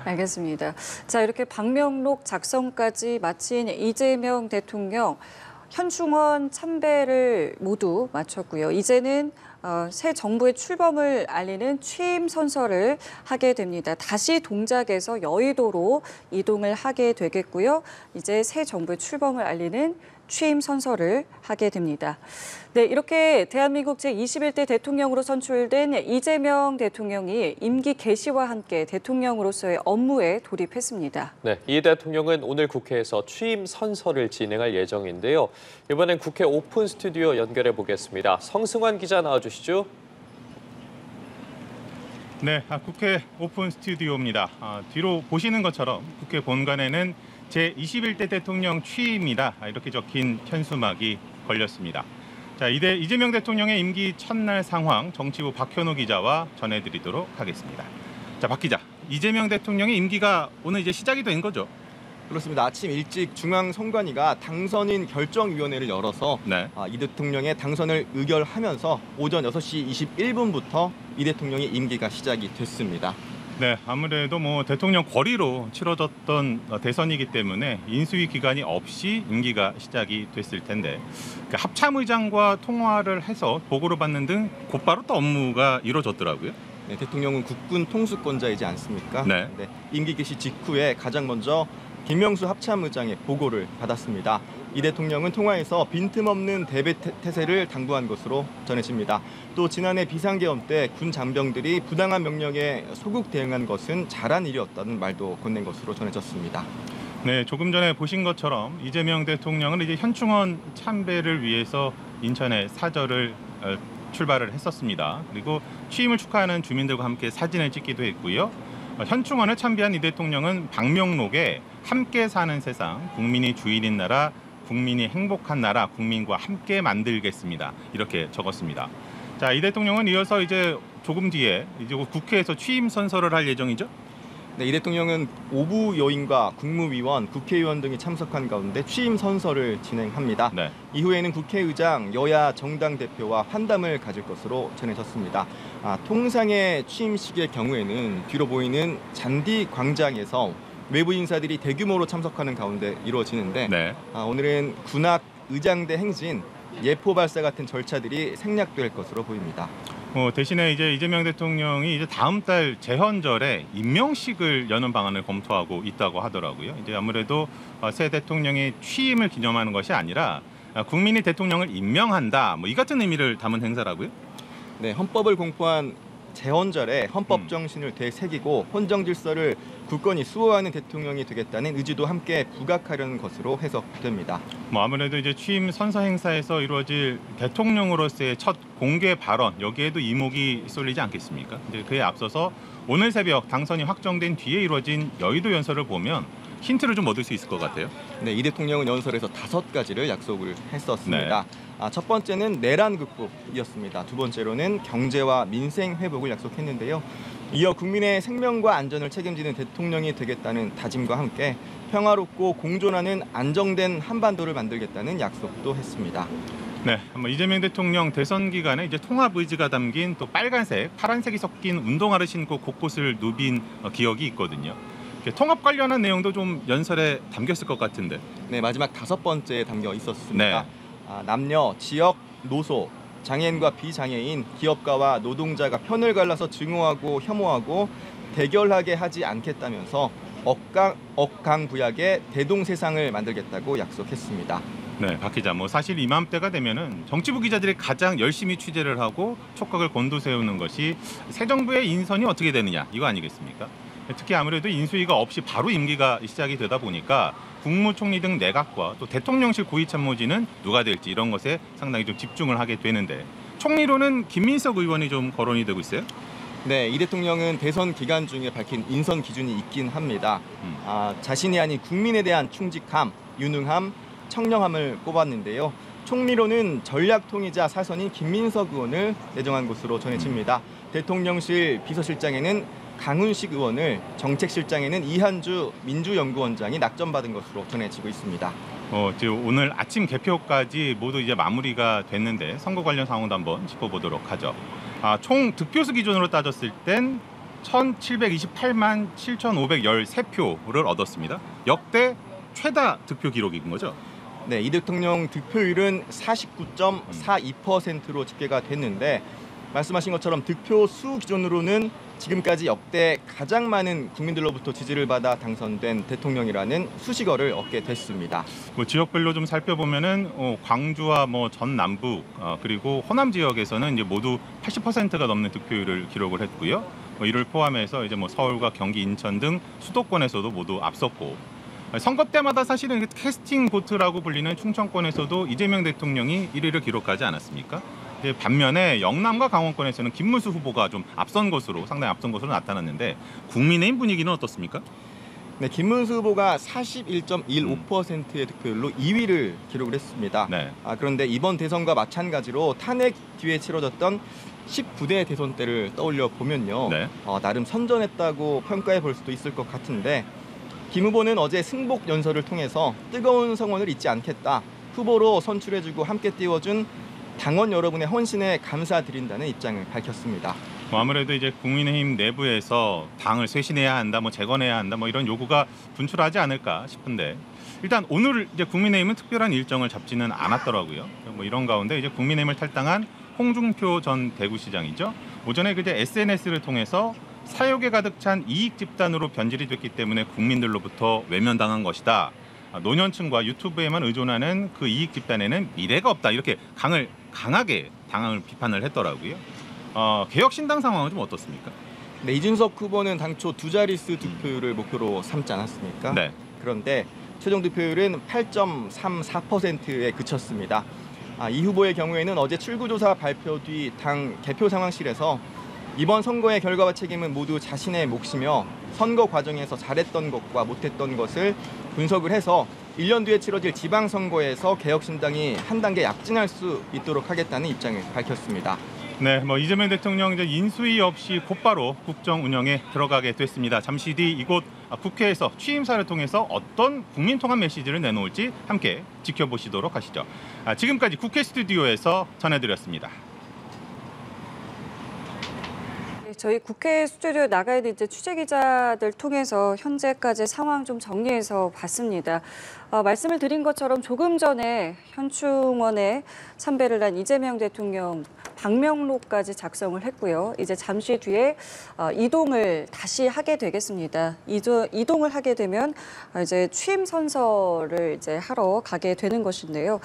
알겠습니다. 자, 이렇게 방명록 작성까지 마친 이재명 대통령 현충원 참배를 모두 마쳤고요. 이제는 새 정부의 출범을 알리는 취임 선서를 하게 됩니다. 다시 동작에서 여의도로 이동을 하게 되겠고요. 이제 새 정부의 출범을 알리는 취임 선서를 하게 됩니다. 네, 이렇게 대한민국 제21대 대통령으로 선출된 이재명 대통령이 임기 개시와 함께 대통령으로서의 업무에 돌입했습니다. 네, 이 대통령은 오늘 국회에서 취임 선서를 진행할 예정인데요. 이번엔 국회 오픈 스튜디오 연결해 보겠습니다. 성승환 기자 나와주시죠. 네, 국회 오픈 스튜디오입니다. 뒤로 보시는 것처럼 국회 본관에는 제21대 대통령 취임이다 이렇게 적힌 현수막이 걸렸습니다. 자, 이재명 대통령의 임기 첫날 상황 정치부 박현우 기자와 전해드리도록 하겠습니다. 자, 박 기자, 이재명 대통령의 임기가 오늘 이제 시작이 된 거죠? 그렇습니다. 아침 일찍 중앙선관위가 당선인 결정위원회를 열어서 네. 이 대통령의 당선을 의결하면서 오전 6시 21분부터 이 대통령의 임기가 시작이 됐습니다. 네, 아무래도 대통령 거리로 치러졌던 대선이기 때문에 인수위 기간이 없이 임기가 시작이 됐을 텐데 합참의장과 통화를 해서 보고를 받는 등 곧바로 또 업무가 이루어졌더라고요. 네, 대통령은 국군 통수권자이지 않습니까? 네. 임기 개시 직후에 가장 먼저 김명수 합참의장의 보고를 받았습니다. 이 대통령은 통화에서 빈틈없는 대배 태세를 당부한 것으로 전해집니다. 또 지난해 비상계엄 때 군 장병들이 부당한 명령에 소극 대응한 것은 잘한 일이었다는 말도 건넨 것으로 전해졌습니다. 네, 조금 전에 보신 것처럼 이재명 대통령은 이제 현충원 참배를 위해서 인천에 사저를 출발을 했었습니다. 그리고 취임을 축하하는 주민들과 함께 사진을 찍기도 했고요. 현충원을 참배한 이 대통령은 방명록에 함께 사는 세상, 국민이 주인인 나라, 국민이 행복한 나라, 국민과 함께 만들겠습니다. 이렇게 적었습니다. 자, 이 대통령은 이어서 이제 조금 뒤에 이제 국회에서 취임 선서를 할 예정이죠? 네, 이 대통령은 오부 여인과 국무위원, 국회의원 등이 참석한 가운데 취임 선서를 진행합니다. 네. 이후에는 국회의장, 여야 정당 대표와 환담을 가질 것으로 전해졌습니다. 통상의 취임식의 경우에는 뒤로 보이는 잔디 광장에서 외부 인사들이 대규모로 참석하는 가운데 이루어지는데 네. 오늘은 군악 의장대 행진, 예포 발사 같은 절차들이 생략될 것으로 보입니다. 대신에 이제 이재명 대통령이 이제 다음 달 재헌절에 임명식을 여는 방안을 검토하고 있다고 하더라고요. 이제 아무래도 새 대통령의 취임을 기념하는 것이 아니라 국민이 대통령을 임명한다, 이 같은 의미를 담은 행사라고요? 네, 헌법을 공포한 재헌절에 헌법 정신을 되새기고 헌정 질서를 굳건히 수호하는 대통령이 되겠다는 의지도 함께 부각하려는 것으로 해석됩니다. 아무래도 이제 취임 선서 행사에서 이루어질 대통령으로서의 첫 공개 발언, 여기에도 이목이 쏠리지 않겠습니까? 이제 그에 앞서서 오늘 새벽 당선이 확정된 뒤에 이루어진 여의도 연설을 보면 힌트를 좀 얻을 수 있을 것 같아요. 네, 이 대통령은 연설에서 5가지를 약속을 했었습니다. 네. 첫 번째는 내란 극복이었습니다. 두 번째로는 경제와 민생 회복을 약속했는데요. 이어 국민의 생명과 안전을 책임지는 대통령이 되겠다는 다짐과 함께 평화롭고 공존하는 안정된 한반도를 만들겠다는 약속도 했습니다. 네, 이재명 대통령 대선 기간에 이제 통합 의지가 담긴 또 빨간색, 파란색이 섞인 운동화를 신고 곳곳을 누빈 기억이 있거든요. 통합 관련한 내용도 좀 연설에 담겼을 것 같은데. 네, 마지막 5번째에 담겨 있었습니다. 네. 남녀, 지역, 노소, 장애인과 비장애인, 기업가와 노동자가 편을 갈라서 증오하고 혐오하고 대결하게 하지 않겠다면서 억강부약의 대동세상을 만들겠다고 약속했습니다. 네, 박 기자, 사실 이맘때가 되면은 정치부 기자들이 가장 열심히 취재를 하고 촉각을 곤두세우는 것이 새 정부의 인선이 어떻게 되느냐, 이거 아니겠습니까? 특히 아무래도 인수위가 없이 바로 임기가 시작이 되다 보니까 국무총리 등 내각과 또 대통령실 고위참모진은 누가 될지 이런 것에 상당히 좀 집중을 하게 되는데, 총리로는 김민석 의원이 좀 거론이 되고 있어요? 네, 이 대통령은 대선 기간 중에 밝힌 인선 기준이 있긴 합니다. 자신이 아닌 국민에 대한 충직함, 유능함, 청렴함을 꼽았는데요. 총리로는 전략통이자 사선인 김민석 의원을 내정한 것으로 전해집니다. 대통령실 비서실장에는 강훈식 의원을, 정책실장에는 이한주 민주연구원장이 낙점받은 것으로 전해지고 있습니다. 지금 오늘 아침 개표까지 모두 이제 마무리가 됐는데 선거 관련 상황도 한번 짚어보도록 하죠. 총 득표수 기준으로 따졌을 땐 1728만 7,513표를 얻었습니다. 역대 최다 득표 기록인 거죠? 네, 이 대통령 득표율은 49.42%로 집계가 됐는데 말씀하신 것처럼 득표 수 기준으로는 지금까지 역대 가장 많은 국민들로부터 지지를 받아 당선된 대통령이라는 수식어를 얻게 됐습니다. 뭐 지역별로 좀 살펴보면은 광주와 뭐 전남북 그리고 호남 지역에서는 이제 모두 80%가 넘는 득표율을 기록을 했고요. 이를 포함해서 이제 뭐 서울과 경기, 인천 등 수도권에서도 모두 앞섰고 선거 때마다 사실은 캐스팅 보트라고 불리는 충청권에서도 이재명 대통령이 1위를 기록하지 않았습니까? 반면에 영남과 강원권에서는 김문수 후보가 좀 상당히 앞선 것으로 나타났는데 국민의힘 분위기는 어떻습니까? 네, 김문수 후보가 41.15%의 득표율로 2위를 기록을 했습니다. 네. 그런데 이번 대선과 마찬가지로 탄핵 뒤에 치러졌던 19대 대선 때를 떠올려 보면요. 네. 나름 선전했다고 평가해 볼 수도 있을 것 같은데 김 후보는 어제 승복 연설을 통해서 뜨거운 성원을 잊지 않겠다. 후보로 선출해주고 함께 띄워준 당원 여러분의 헌신에 감사드린다는 입장을 밝혔습니다. 아무래도 이제 국민의힘 내부에서 당을 쇄신해야 한다, 뭐 재건해야 한다, 뭐 이런 요구가 분출하지 않을까 싶은데 일단 오늘 이제 국민의힘은 특별한 일정을 잡지는 않았더라고요. 뭐 이런 가운데 이제 국민의힘을 탈당한 홍준표 전 대구시장이죠. 오전에 그제 SNS를 통해서 사욕에 가득 찬 이익 집단으로 변질이 됐기 때문에 국민들로부터 외면당한 것이다. 노년층과 유튜브에만 의존하는 그 이익 집단에는 미래가 없다. 이렇게 강하게 당을 비판을 했더라고요. 개혁신당 상황은 좀 어떻습니까? 네, 이준석 후보는 당초 두 자릿수 득표율을 목표로 삼지 않았습니까? 네. 그런데 최종 득표율은 8.34%에 그쳤습니다. 이 후보의 경우에는 어제 출구조사 발표 뒤 당 개표 상황실에서 이번 선거의 결과와 책임은 모두 자신의 몫이며 선거 과정에서 잘했던 것과 못했던 것을 분석을 해서 1년 뒤에 치러질 지방선거에서 개혁신당이 한 단계 약진할 수 있도록 하겠다는 입장을 밝혔습니다. 네, 뭐 이재명 대통령 이제 인수위 없이 곧바로 국정 운영에 들어가게 됐습니다. 잠시 뒤 이곳 국회에서 취임사를 통해서 어떤 국민 통합 메시지를 내놓을지 함께 지켜보시도록 하시죠. 지금까지 국회 스튜디오에서 전해드렸습니다. 저희 국회 스튜디오 나가야 될 이제 취재 기자들 통해서 현재까지 상황 좀 정리해서 봤습니다. 말씀을 드린 것처럼 조금 전에 현충원에 참배를 한 이재명 대통령 방명록까지 작성을 했고요. 이제 잠시 뒤에 이동을 다시 하게 되겠습니다. 이동을 하게 되면 이제 취임 선서를 이제 하러 가게 되는 것인데요.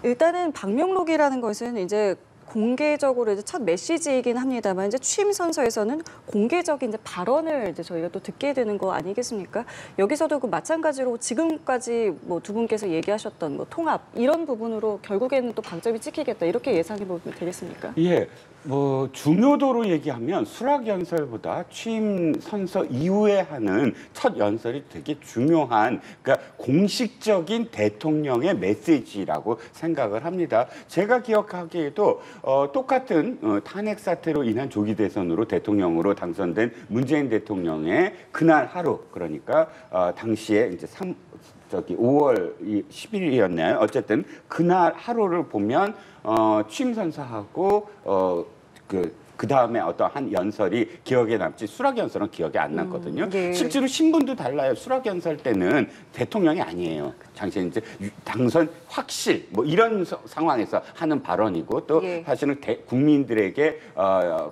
일단은 방명록이라는 것은 이제 공개적으로 이제 첫 메시지이긴 합니다만 이제 취임 선서에서는 공개적인 이제 발언을 이제 저희가 또 듣게 되는 거 아니겠습니까? 여기서도 그 마찬가지로 지금까지 뭐 두 분께서 얘기하셨던 뭐 통합 이런 부분으로 결국에는 또 방점이 찍히겠다 이렇게 예상해 보면 되겠습니까? 예, 뭐 중요도로 얘기하면 수락 연설보다 취임 선서 이후에 하는 첫 연설이 되게 중요한 그러니까 공식적인 대통령의 메시지라고 생각을 합니다. 제가 기억하기에도 똑같은 탄핵 사태로 인한 조기 대선으로 대통령으로 당선된 문재인 대통령의 그날 하루 그러니까 당시에 이제 5월 10일이었나요? 어쨌든 그날 하루를 보면 취임 선서하고 그 다음에 어떤 한 연설이 기억에 남지 수락 연설은 기억에 안 남거든요. 네. 실제로 신분도 달라요. 수락 연설 때는 대통령이 아니에요. 당시 이제 당선 확실 뭐 이런 상황에서 하는 발언이고 또 예. 사실은 국민들에게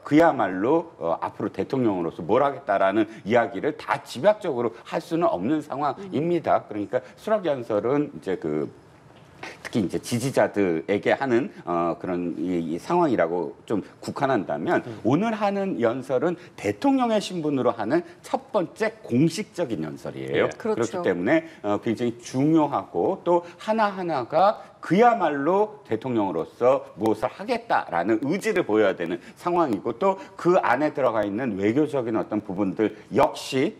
그야말로 앞으로 대통령으로서 뭘 하겠다라는 이야기를 다 집약적으로 할 수는 없는 상황입니다. 그러니까 수락 연설은 이제 특히 이제 지지자들에게 하는 그런 이 상황이라고 좀 국한한다면 오늘 하는 연설은 대통령의 신분으로 하는 첫 번째 공식적인 연설이에요. 그렇죠. 그렇기 때문에 굉장히 중요하고 또 하나하나가 그야말로 대통령으로서 무엇을 하겠다라는 의지를 보여야 되는 상황이고 또 그 안에 들어가 있는 외교적인 어떤 부분들 역시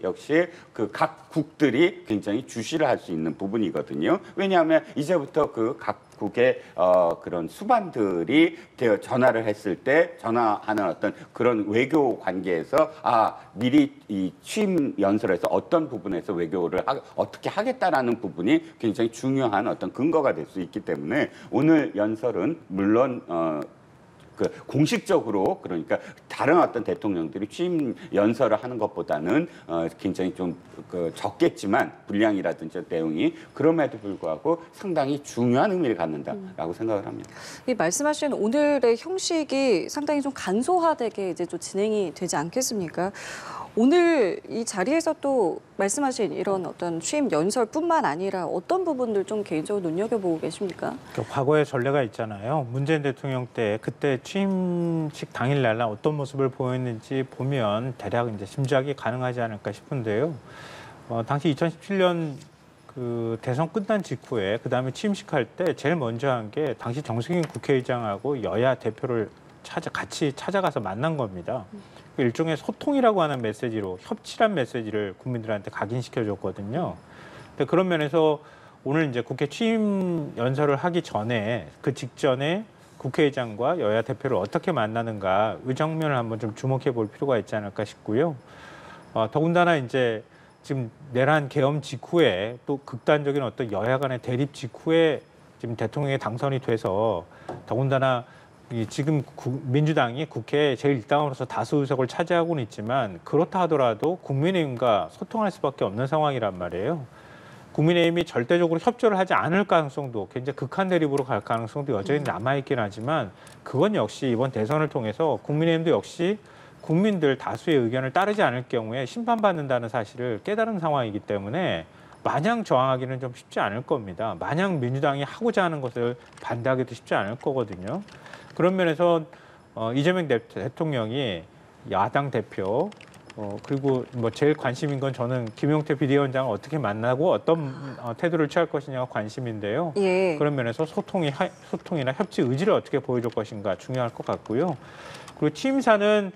그 각 국들이 굉장히 주시를 할 수 있는 부분이거든요. 왜냐하면 이제부터 그 각국의 그런 수반들이 전화를 했을 때 전화하는 어떤 그런 외교 관계에서 미리 이 취임 연설에서 어떤 부분에서 외교를 어떻게 하겠다라는 부분이 굉장히 중요한 어떤 근거가 될 수 있기 때문에 오늘 연설은 물론 그 공식적으로 그러니까 다른 어떤 대통령들이 취임 연설을 하는 것보다는 굉장히 좀 그 적겠지만 분량이라든지 내용이 그럼에도 불구하고 상당히 중요한 의미를 갖는다라고 생각을 합니다. 이 말씀하신 오늘의 형식이 상당히 좀 간소화되게 이제 좀 진행이 되지 않겠습니까? 오늘 이 자리에서 또 말씀하신 이런 어떤 취임 연설뿐만 아니라 어떤 부분들 좀 개인적으로 눈여겨보고 계십니까? 과거의 전례가 있잖아요. 문재인 대통령 때 그때 취임식 당일날 어떤 모습을 보였는지 보면 대략 이제 짐작이 가능하지 않을까 싶은데요. 당시 2017년 그 대선 끝난 직후에 그다음에 취임식 할 때 제일 먼저 한 게 당시 정승인 국회의장하고 여야 대표를 같이 찾아가서 만난 겁니다. 일종의 소통이라고 하는 메시지로 협치란 메시지를 국민들한테 각인시켜줬거든요. 근데 그런 면에서 오늘 이제 국회 취임 연설을 하기 전에 그 직전에 국회의장과 여야 대표를 어떻게 만나는가 의정면을 한번 좀 주목해 볼 필요가 있지 않을까 싶고요. 더군다나 이제 지금 내란 계엄 직후에 또 극단적인 어떤 여야 간의 대립 직후에 지금 대통령이 당선이 돼서 더군다나 지금 민주당이 국회에 제1당으로서 다수 의석을 차지하고는 있지만 그렇다 하더라도 국민의힘과 소통할 수밖에 없는 상황이란 말이에요. 국민의힘이 절대적으로 협조를 하지 않을 가능성도 굉장히 극한 대립으로 갈 가능성도 여전히 남아있긴 하지만 그건 역시 이번 대선을 통해서 국민의힘도 역시 국민들 다수의 의견을 따르지 않을 경우에 심판받는다는 사실을 깨달은 상황이기 때문에 마냥 저항하기는 좀 쉽지 않을 겁니다. 마냥 민주당이 하고자 하는 것을 반대하기도 쉽지 않을 거거든요. 그런 면에서 이재명 대통령이 야당 대표 그리고 뭐 제일 관심인 건 저는 김용태 비대위원장을 어떻게 만나고 어떤 태도를 취할 것이냐가 관심인데요. 예. 그런 면에서 소통이나 협치 의지를 어떻게 보여줄 것인가 중요할 것 같고요. 그리고 취임사는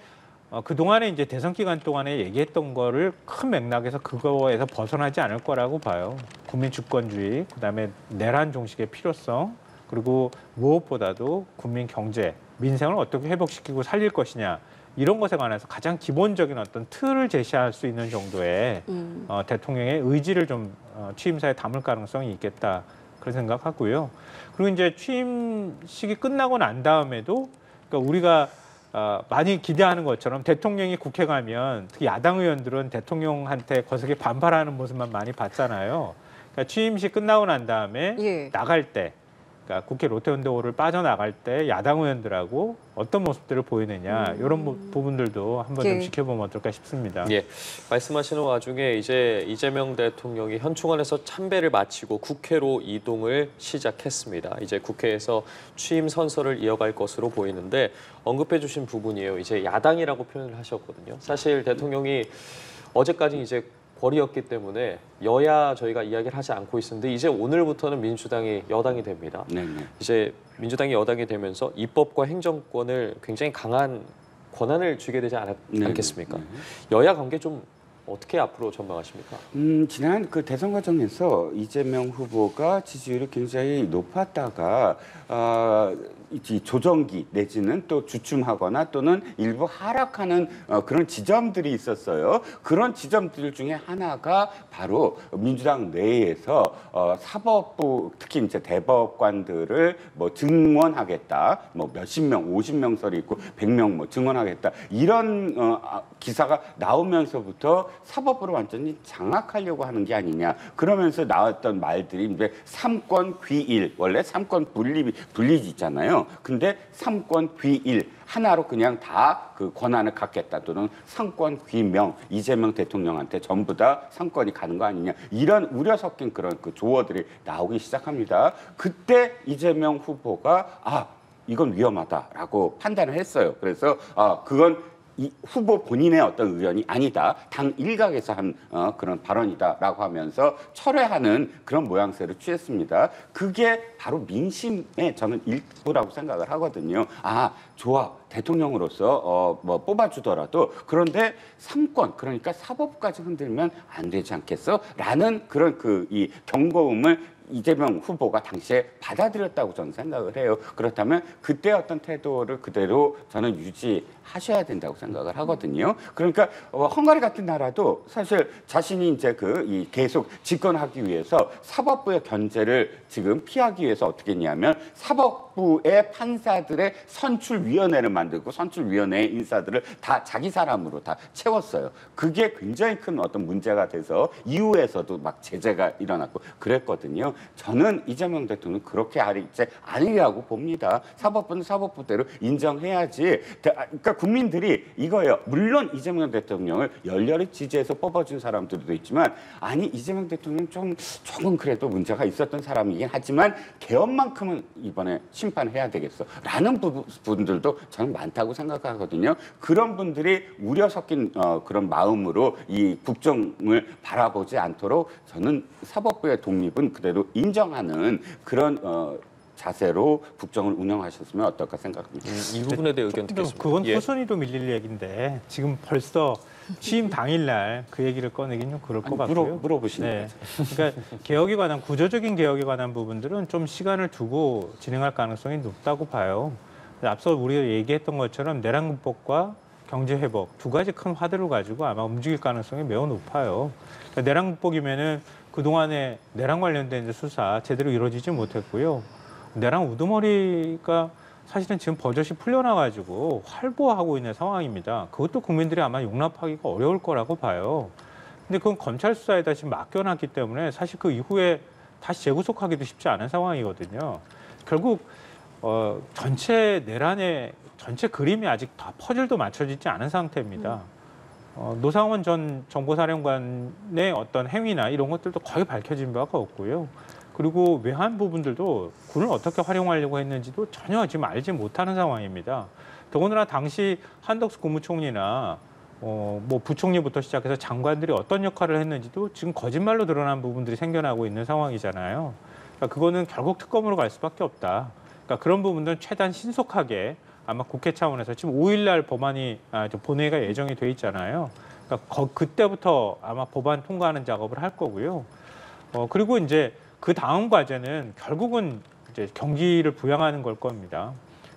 그동안에 이제 대선 기간 동안에 얘기했던 거를 큰 맥락에서 그거에서 벗어나지 않을 거라고 봐요. 국민 주권주의, 그다음에 내란 종식의 필요성, 그리고 무엇보다도 국민 경제, 민생을 어떻게 회복시키고 살릴 것이냐 이런 것에 관해서 가장 기본적인 어떤 틀을 제시할 수 있는 정도의 대통령의 의지를 좀 취임사에 담을 가능성이 있겠다 그런 생각하고요. 그리고 이제 취임식이 끝나고 난 다음에도 그러니까 우리가 많이 기대하는 것처럼 대통령이 국회 가면 특히 야당 의원들은 대통령한테 거세게 반발하는 모습만 많이 봤잖아요. 그러니까 취임식 끝나고 난 다음에 예. 나갈 때 그러니까 국회 로테온도호를 빠져나갈 때 야당 의원들하고 어떤 모습들을 보이느냐 이런 부분들도 한번 좀 예. 지켜보면 어떨까 싶습니다. 예, 말씀하시는 와중에 이제 이재명 대통령이 현충원에서 참배를 마치고 국회로 이동을 시작했습니다. 이제 국회에서 취임 선서를 이어갈 것으로 보이는데 언급해 주신 부분이에요. 이제 야당이라고 표현을 하셨거든요. 사실 대통령이 어제까지 이제 벌이었기 때문에 여야 저희가 이야기를 하지 않고 있었는데 이제 오늘부터는 민주당이 여당이 됩니다. 네네. 이제 민주당이 여당이 되면서 입법과 행정권을 굉장히 강한 권한을 주게 되지 않겠습니까? 여야 관계 좀 어떻게 앞으로 전망하십니까? 지난 그 대선 과정에서 이재명 후보가 지지율이 굉장히 높았다가 이 조정기 내지는 또 주춤하거나 또는 일부 하락하는 그런 지점들이 있었어요. 그런 지점들 중에 하나가 바로 민주당 내에서 사법부 특히 이제 대법관들을 뭐 증원하겠다, 뭐 몇십 명, 50명설이 있고 100명 뭐 증원하겠다 이런 기사가 나오면서부터 사법부를 완전히 장악하려고 하는 게 아니냐. 그러면서 나왔던 말들이 이제 삼권 귀일, 원래 삼권 분립이 있잖아요. 근데 삼권 귀일 하나로 그냥 다 그 권한을 갖겠다 또는 삼권 귀명 이재명 대통령한테 전부 다 삼권이 가는 거 아니냐 이런 우려 섞인 그런 그 조어들이 나오기 시작합니다. 그때 이재명 후보가 이건 위험하다라고 판단을 했어요. 그래서 그건 이 후보 본인의 어떤 의견이 아니다. 당 일각에서 한 그런 발언이다라고 하면서 철회하는 그런 모양새를 취했습니다. 그게 바로 민심의 저는 일부라고 생각을 하거든요. 좋아. 대통령으로서 뭐 뽑아주더라도 그런데 삼권 그러니까 사법까지 흔들면 안 되지 않겠어? 라는 그런 이 경고음을 이재명 후보가 당시에 받아들였다고 저는 생각을 해요. 그렇다면 그때 어떤 태도를 그대로 저는 유지하셔야 된다고 생각을 하거든요. 그러니까 헝가리 같은 나라도 사실 자신이 이제 계속 집권하기 위해서 사법부의 견제를 지금 피하기 위해서 어떻게 했냐면 사법부 사법부의 판사들의 선출위원회를 만들고 선출위원회 인사들을 다 자기 사람으로 다 채웠어요. 그게 굉장히 큰 어떤 문제가 돼서 이후에서도 막 제재가 일어났고 그랬거든요. 저는 이재명 대통령 그렇게 아니라고 봅니다. 사법부는 사법부대로 인정해야지. 그러니까 국민들이 이거예요. 물론 이재명 대통령을 열렬히 지지해서 뽑아준 사람들도 있지만 아니 이재명 대통령 조금 그래도 문제가 있었던 사람이긴 하지만 개헌만큼은 이번에 심판해야 되겠어 라는 분들도 저는 많다고 생각하거든요. 그런 분들이 우려 섞인 그런 마음으로 이 국정을 바라보지 않도록 저는 사법부의 독립은 그대로 인정하는 그런 자세로 국정을 운영하셨으면 어떨까 생각합니다. 이 부분에 대해 의견 듣겠습니다. 그건 예. 후순위로 밀릴 얘기인데 지금 벌써 취임 당일날 그 얘기를 꺼내긴 좀 그럴 것 같고요. 물어보시는 거죠. 그러니까 개혁에 관한 구조적인 개혁에 관한 부분들은 좀 시간을 두고 진행할 가능성이 높다고 봐요. 앞서 우리가 얘기했던 것처럼 내란군법과 경제회복 두 가지 큰 화두를 가지고 아마 움직일 가능성이 매우 높아요. 그러니까 내란군법이면은 그동안에 내란 관련된 이제 수사 제대로 이루어지지 못했고요. 내란 우두머리가 사실은 지금 버젓이 풀려나가지고 활보하고 있는 상황입니다. 그것도 국민들이 아마 용납하기가 어려울 거라고 봐요. 근데 그건 검찰 수사에다 지금 맡겨놨기 때문에 사실 그 이후에 다시 재구속하기도 쉽지 않은 상황이거든요. 결국 전체 내란의 전체 그림이 아직 다 퍼즐도 맞춰지지 않은 상태입니다. 노상원 전 정보사령관의 어떤 행위나 이런 것들도 거의 밝혀진 바가 없고요. 그리고 외환 부분들도 군을 어떻게 활용하려고 했는지도 전혀 지금 알지 못하는 상황입니다. 더군다나 당시 한덕수 국무총리나 뭐 부총리부터 시작해서 장관들이 어떤 역할을 했는지도 지금 거짓말로 드러난 부분들이 생겨나고 있는 상황이잖아요. 그러니까 그거는 결국 특검으로 갈 수밖에 없다. 그러니까 그런 부분들은 최대한 신속하게 아마 국회 차원에서 지금 5일날 법안이 본회의가 예정이 돼 있잖아요. 그러니까 그때부터 아마 법안 통과하는 작업을 할 거고요. 그리고 이제 그 다음 과제는 결국은 이제 경기를 부양하는 걸 겁니다.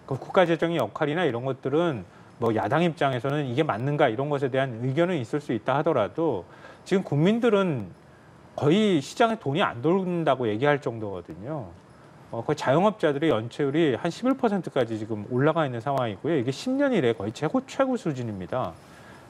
그 국가재정의 역할이나 이런 것들은 뭐 야당 입장에서는 이게 맞는가 이런 것에 대한 의견은 있을 수 있다 하더라도 지금 국민들은 거의 시장에 돈이 안 돌린다고 얘기할 정도거든요. 거의 자영업자들의 연체율이 한 11%까지 지금 올라가 있는 상황이고요. 이게 10년 이래 거의 최고 수준입니다.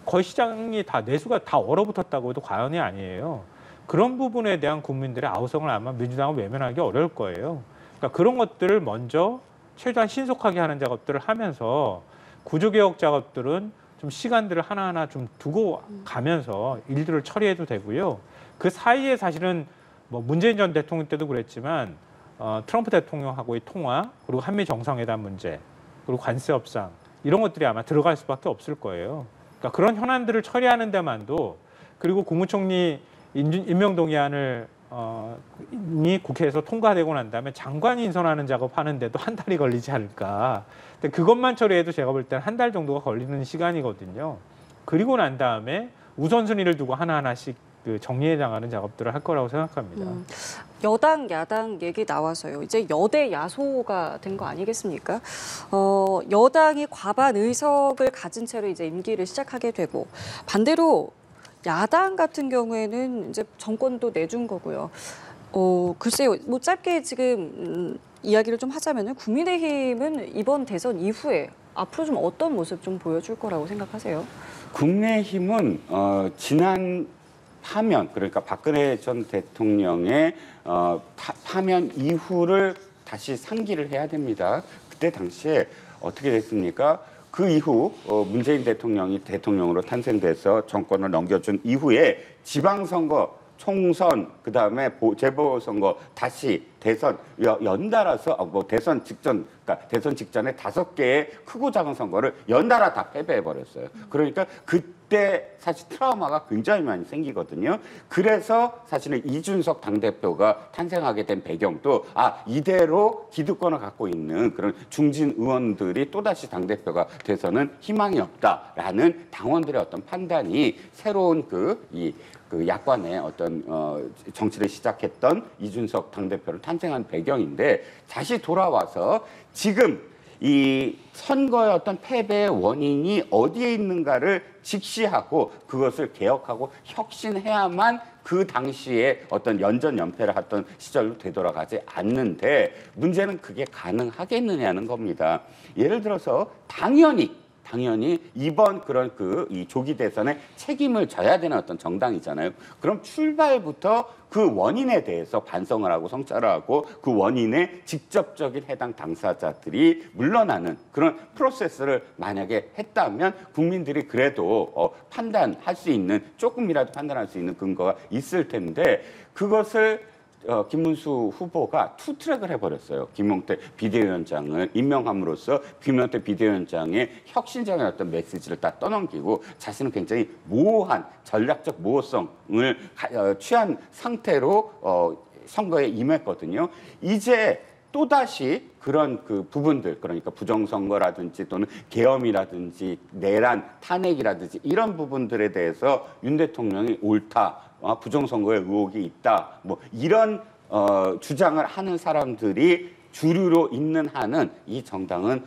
거의 시장이 다 내수가 다 얼어붙었다고 해도 과언이 아니에요. 그런 부분에 대한 국민들의 아우성을 아마 민주당은 외면하기 어려울 거예요. 그러니까 그런 것들을 먼저 최대한 신속하게 하는 작업들을 하면서 구조개혁 작업들은 좀 시간들을 하나하나 좀 두고 가면서 일들을 처리해도 되고요. 그 사이에 사실은 뭐 문재인 전 대통령 때도 그랬지만 트럼프 대통령하고의 통화, 그리고 한미 정상회담 문제, 그리고 관세 협상 이런 것들이 아마 들어갈 수밖에 없을 거예요. 그러니까 그런 현안들을 처리하는 데만도 그리고 국무총리 임명동의안을 이 국회에서 통과되고 난 다음에 장관 인선하는 작업하는데도 한 달이 걸리지 않을까. 근데 그것만 처리해도 제가 볼 때는 한 달 정도가 걸리는 시간이거든요. 그리고 난 다음에 우선순위를 두고 하나하나씩 그 정리해 나가는 작업들을 할 거라고 생각합니다. 여당, 야당 얘기 나와서요. 이제 여대 야소가 된 거 아니겠습니까? 여당이 과반 의석을 가진 채로 이제 임기를 시작하게 되고 반대로 야당 같은 경우에는 이제 정권도 내준 거고요. 글쎄요, 뭐 짧게 지금 이야기를 좀 하자면은 국민의힘은 이번 대선 이후에 앞으로 좀 어떤 모습 좀 보여줄 거라고 생각하세요? 국민의힘은 지난 파면, 그러니까 박근혜 전 대통령의 파면 이후를 다시 상기를 해야 됩니다. 그때 당시에 어떻게 됐습니까? 그 이후 문재인 대통령이 대통령으로 탄생돼서 정권을 넘겨준 이후에 지방선거, 총선, 그다음에 재보선거, 다시 대선 연달아서 뭐 대선 직전, 그러니까 대선 직전에 5개의 크고 작은 선거를 연달아 다 패배해 버렸어요. 그러니까 그때 사실 트라우마가 굉장히 많이 생기거든요. 그래서 사실은 이준석 당대표가 탄생하게 된 배경도 이대로 기득권을 갖고 있는 그런 중진 의원들이 또다시 당대표가 돼서는 희망이 없다라는 당원들의 어떤 판단이 새로운 그 야권의 어떤 정치를 시작했던 이준석 당대표를 탄생한 배경인데 다시 돌아와서 지금 이 선거의 어떤 패배의 원인이 어디에 있는가를 직시하고 그것을 개혁하고 혁신해야만 그 당시에 어떤 연전연패를 했던 시절로 되돌아가지 않는데 문제는 그게 가능하겠느냐는 겁니다. 예를 들어서 당연히 이번 그런 이 조기 대선에 책임을 져야 되는 어떤 정당이잖아요. 그럼 출발부터 그 원인에 대해서 반성을 하고 성찰을 하고 그 원인에 직접적인 해당 당사자들이 물러나는 그런 프로세스를 만약에 했다면 국민들이 그래도 판단할 수 있는 조금이라도 판단할 수 있는 근거가 있을 텐데 그것을 김문수 후보가 투트랙을 해버렸어요. 김용태 비대위원장을 임명함으로써 김용태 비대위원장의 혁신적인 어떤 메시지를 다 떠넘기고 자신은 굉장히 모호한 전략적 모호성을 취한 상태로 선거에 임했거든요. 이제 또다시 그런 그 부분들, 그러니까 부정선거라든지 또는 계엄이라든지 내란, 탄핵이라든지 이런 부분들에 대해서 윤 대통령이 옳다, 부정선거에 의혹이 있다, 뭐 이런 주장을 하는 사람들이 주류로 있는 한은 이 정당은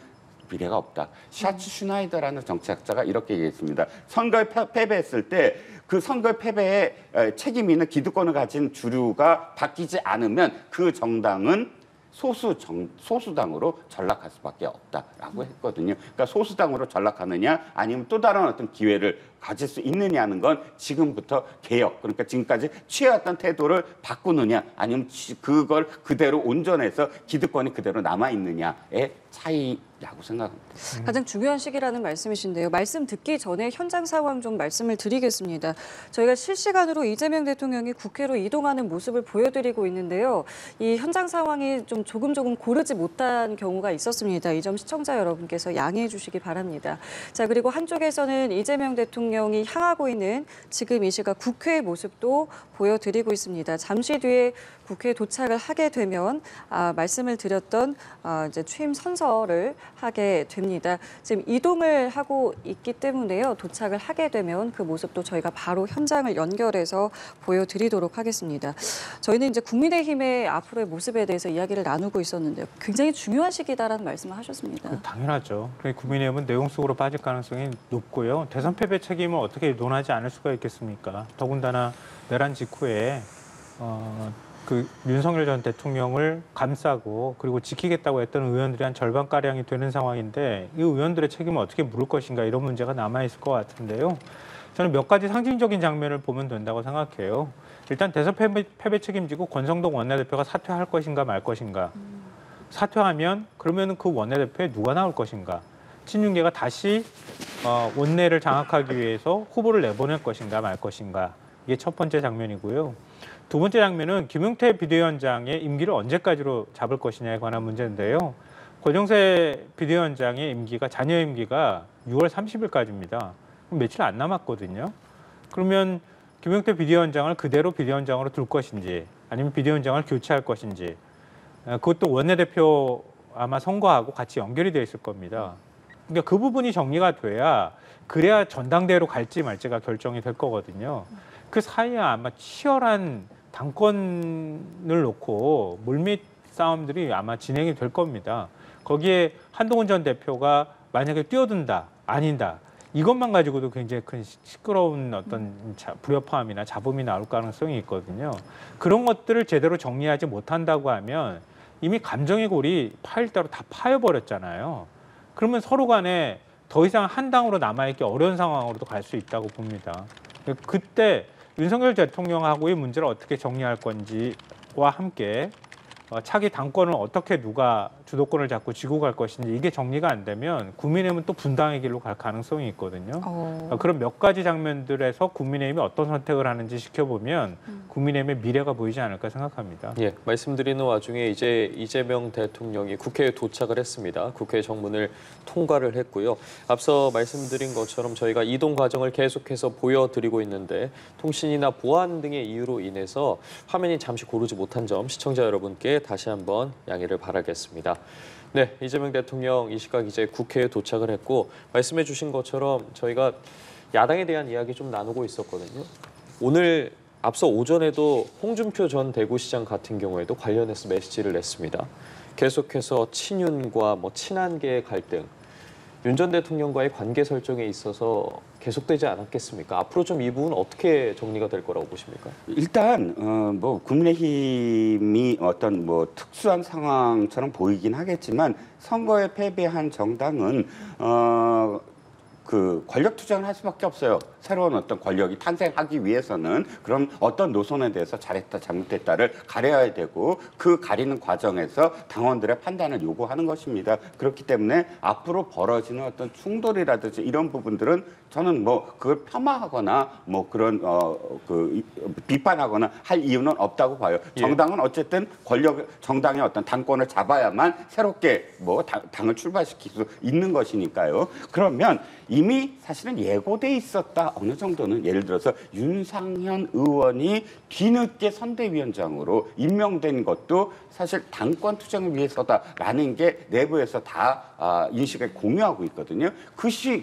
미래가 없다. 샤츠 슈나이더라는 정치학자가 이렇게 얘기했습니다. 선거에 패배했을 때 그 선거 패배에 책임 있는 기득권을 가진 주류가 바뀌지 않으면 그 정당은 소수당으로 전락할 수밖에 없다라고 했거든요. 그러니까 소수당으로 전락하느냐 아니면 또 다른 어떤 기회를 가질 수 있느냐는 건 지금부터 개혁, 그러니까 지금까지 취해왔던 태도를 바꾸느냐 아니면 그걸 그대로 온전해서 기득권이 그대로 남아있느냐의 차이라고 생각합니다. 가장 중요한 시기라는 말씀이신데요. 말씀 듣기 전에 현장 상황 좀 말씀을 드리겠습니다. 저희가 실시간으로 이재명 대통령이 국회로 이동하는 모습을 보여드리고 있는데요. 이 현장 상황이 좀 조금 고르지 못한 경우가 있었습니다. 이 점 시청자 여러분께서 양해해 주시기 바랍니다. 자, 그리고 한쪽에서는 이재명 대통령이 향하고 있는 지금 이 시각 국회의 모습도 보여드리고 있습니다. 잠시 뒤에 국회에 도착을 하게 되면 말씀을 드렸던 이제 취임 선서를 하게 됩니다. 지금 이동을 하고 있기 때문에요. 도착을 하게 되면 그 모습도 저희가 바로 현장을 연결해서 보여드리도록 하겠습니다. 저희는 이제 국민의힘의 앞으로의 모습에 대해서 이야기를 나누고 있었는데요. 굉장히 중요한 시기다라는 말씀을 하셨습니다. 당연하죠. 국민의힘은 내용 속으로 빠질 가능성이 높고요. 대선 패배 책임을 어떻게 논하지 않을 수가 있겠습니까? 더군다나 내란 직후에 그 윤석열 전 대통령을 감싸고 그리고 지키겠다고 했던 의원들이 한 절반가량이 되는 상황인데 이 의원들의 책임을 어떻게 물을 것인가 이런 문제가 남아있을 것 같은데요. 저는 몇 가지 상징적인 장면을 보면 된다고 생각해요. 일단 대선 패배 책임지고 권성동 원내대표가 사퇴할 것인가 말 것인가. 사퇴하면 그러면 그 원내대표에 누가 나올 것인가. 친윤계가 다시 원내를 장악하기 위해서 후보를 내보낼 것인가 말 것인가. 이게 첫 번째 장면이고요. 두 번째 장면은 김용태 비대위원장의 임기를 언제까지로 잡을 것이냐에 관한 문제인데요. 권영세 비대위원장의 임기가 잔여 임기가 6월 30일까지입니다. 며칠 안 남았거든요. 그러면 김용태 비대위원장을 그대로 비대위원장으로 둘 것인지 아니면 비대위원장을 교체할 것인지 그것도 원내대표 아마 선거하고 같이 연결이 돼 있을 겁니다. 그러니까 그 부분이 정리가 돼야 그래야 전당대회로 갈지 말지가 결정이 될 거거든요. 그 사이에 아마 치열한 당권을 놓고 물밑 싸움들이 아마 진행이 될 겁니다. 거기에 한동훈 전 대표가 만약에 뛰어든다, 아니다. 이것만 가지고도 굉장히 큰 시끄러운 어떤 불협화음이나 잡음이 나올 가능성이 있거든요. 그런 것들을 제대로 정리하지 못한다고 하면 이미 감정의 골이 파일 대로 다 파여버렸잖아요. 그러면 서로 간에 더 이상 한 당으로 남아있기 어려운 상황으로도 갈 수 있다고 봅니다. 그때 윤석열 대통령하고의 문제를 어떻게 정리할 건지와 함께 차기 당권을 어떻게 누가 주도권을 잡고 쥐고 갈 것인지 이게 정리가 안 되면 국민의힘은 또 분당의 길로 갈 가능성이 있거든요. 그런 몇 가지 장면들에서 국민의힘이 어떤 선택을 하는지 지켜보면 국민의힘의 미래가 보이지 않을까 생각합니다. 예, 말씀드리는 와중에 이제 이재명 대통령이 국회에 도착을 했습니다. 국회 정문을 통과를 했고요. 앞서 말씀드린 것처럼 저희가 이동 과정을 계속해서 보여드리고 있는데 통신이나 보안 등의 이유로 인해서 화면이 잠시 고르지 못한 점 시청자 여러분께 다시 한번 양해를 바라겠습니다. 네, 이재명 대통령 이 시각 이제 국회에 도착을 했고 말씀해 주신 것처럼 저희가 야당에 대한 이야기 좀 나누고 있었거든요. 오늘 앞서 오전에도 홍준표 전 대구시장 같은 경우에도 관련해서 메시지를 냈습니다. 계속해서 친윤과 친한계의 갈등, 윤 전 대통령과의 관계 설정에 있어서 계속되지 않았겠습니까? 앞으로 좀 이 부분 어떻게 정리가 될 거라고 보십니까? 일단 국민의힘이 어떤 특수한 상황처럼 보이긴 하겠지만 선거에 패배한 정당은 그 권력 투쟁을 할 수밖에 없어요. 새로운 어떤 권력이 탄생하기 위해서는 그런 어떤 노선에 대해서 잘했다 잘못했다를 가려야 되고 그 가리는 과정에서 당원들의 판단을 요구하는 것입니다. 그렇기 때문에 앞으로 벌어지는 어떤 충돌이라든지 이런 부분들은 저는 그걸 폄하하거나 그런 비판하거나 할 이유는 없다고 봐요. 정당은 어쨌든 정당의 어떤 당권을 잡아야만 새롭게 당을 출발시킬 수 있는 것이니까요. 그러면 이미 사실은 예고돼 있었다. 어느 정도는 예를 들어서 윤상현 의원이 뒤늦게 선대위원장으로 임명된 것도 사실 당권 투쟁을 위해서다라는 게 내부에서 다 인식을 공유하고 있거든요.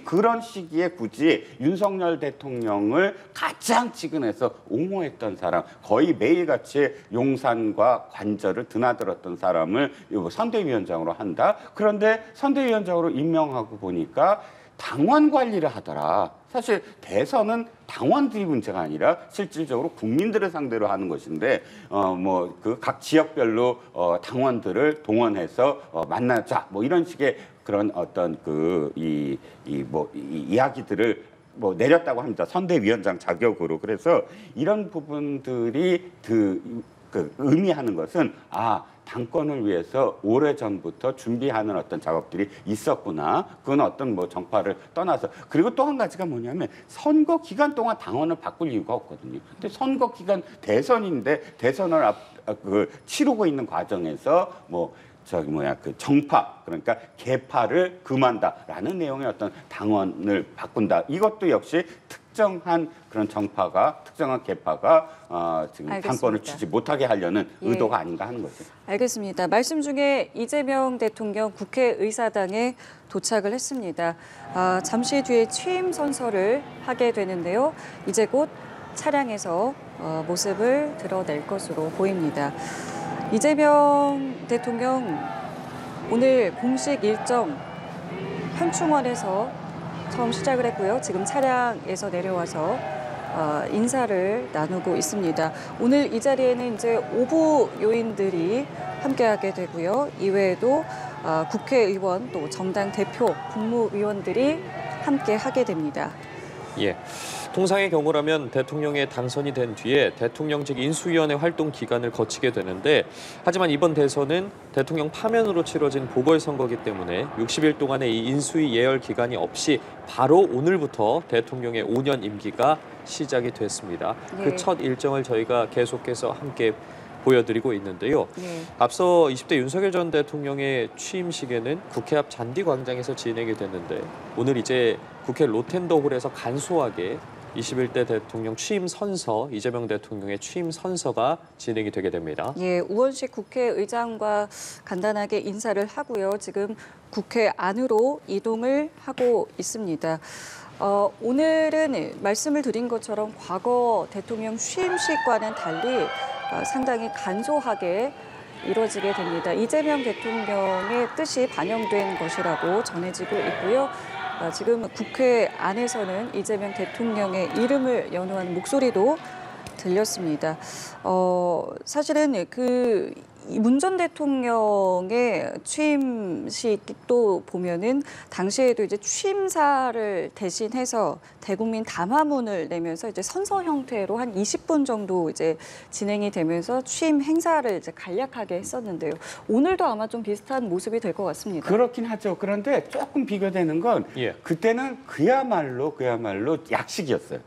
그런 시기에 굳이 윤석열 대통령을 가장 측은해서 옹호했던 사람, 거의 매일같이 용산과 관저를 드나들었던 사람을 선대위원장으로 한다. 그런데 선대위원장으로 임명하고 보니까 당원 관리를 하더라. 사실 대선은 당원들이 문제가 아니라 실질적으로 국민들을 상대로 하는 것인데 그 각 지역별로 당원들을 동원해서 만나자 이런 식의 그런 어떤 이야기들을 내렸다고 합니다. 선대위원장 자격으로. 그래서 이런 부분들이 의미하는 것은 당권을 위해서 오래전부터 준비하는 어떤 작업들이 있었구나. 그건 어떤 정파를 떠나서. 그리고 또 한 가지가 뭐냐면 선거 기간 동안 당원을 바꿀 이유가 없거든요. 근데 선거 기간 대선인데 대선을 치르고 있는 과정에서 정파, 그러니까 개파를 금한다라는 내용의 어떤 당원을 바꾼다. 이것도 역시 특정한 그런 특정한 개파가 지금 알겠습니다. 당권을 취지 못하게 하려는 의도가 아닌가 하는 거죠. 알겠습니다. 말씀 중에 이재명 대통령 국회의사당에 도착을 했습니다. 잠시 뒤에 취임 선서를 하게 되는데요. 이제 곧 차량에서 모습을 드러낼 것으로 보입니다. 이재명 대통령 오늘 공식 일정 현충원에서 처음 시작을 했고요. 지금 차량에서 내려와서 인사를 나누고 있습니다. 오늘 이 자리에는 이제 오부 요인들이 함께하게 되고요. 이외에도 국회의원 또 정당 대표, 국무위원들이 함께하게 됩니다. 예. 통상의 경우라면 대통령에 당선이 된 뒤에 대통령직 인수위원회 활동 기간을 거치게 되는데 하지만 이번 대선은 대통령 파면으로 치러진 보궐선거기 때문에 60일 동안의 이 인수위 예열 기간이 없이 바로 오늘부터 대통령의 5년 임기가 시작이 됐습니다. 네. 그 첫 일정을 저희가 계속해서 함께 보여드리고 있는데요. 네. 앞서 20대 윤석열 전 대통령의 취임식에는 국회 앞 잔디광장에서 진행이 됐는데 오늘 이제 국회 로텐더홀에서 간소하게 21대 대통령 취임 선서, 이재명 대통령의 취임 선서가 진행이 되게 됩니다. 예, 우원식 국회의장과 간단하게 인사를 하고요. 지금 국회 안으로 이동을 하고 있습니다. 오늘은 말씀을 드린 것처럼 과거 대통령 취임식과는 달리 상당히 간소하게 이루어지게 됩니다. 이재명 대통령의 뜻이 반영된 것이라고 전해지고 있고요. 지금 국회 안에서는 이재명 대통령의 이름을 연호하는 목소리도 들렸습니다. 사실은 문 전 대통령의 취임식도 보면은 당시에도 이제 취임사를 대신해서 대국민 담화문을 내면서 이제 선서 형태로 한 20분 정도 이제 진행이 되면서 취임 행사를 이제 간략하게 했었는데요. 오늘도 아마 좀 비슷한 모습이 될 것 같습니다. 그렇긴 하죠. 그런데 조금 비교되는 건 그때는 그야말로 약식이었어요.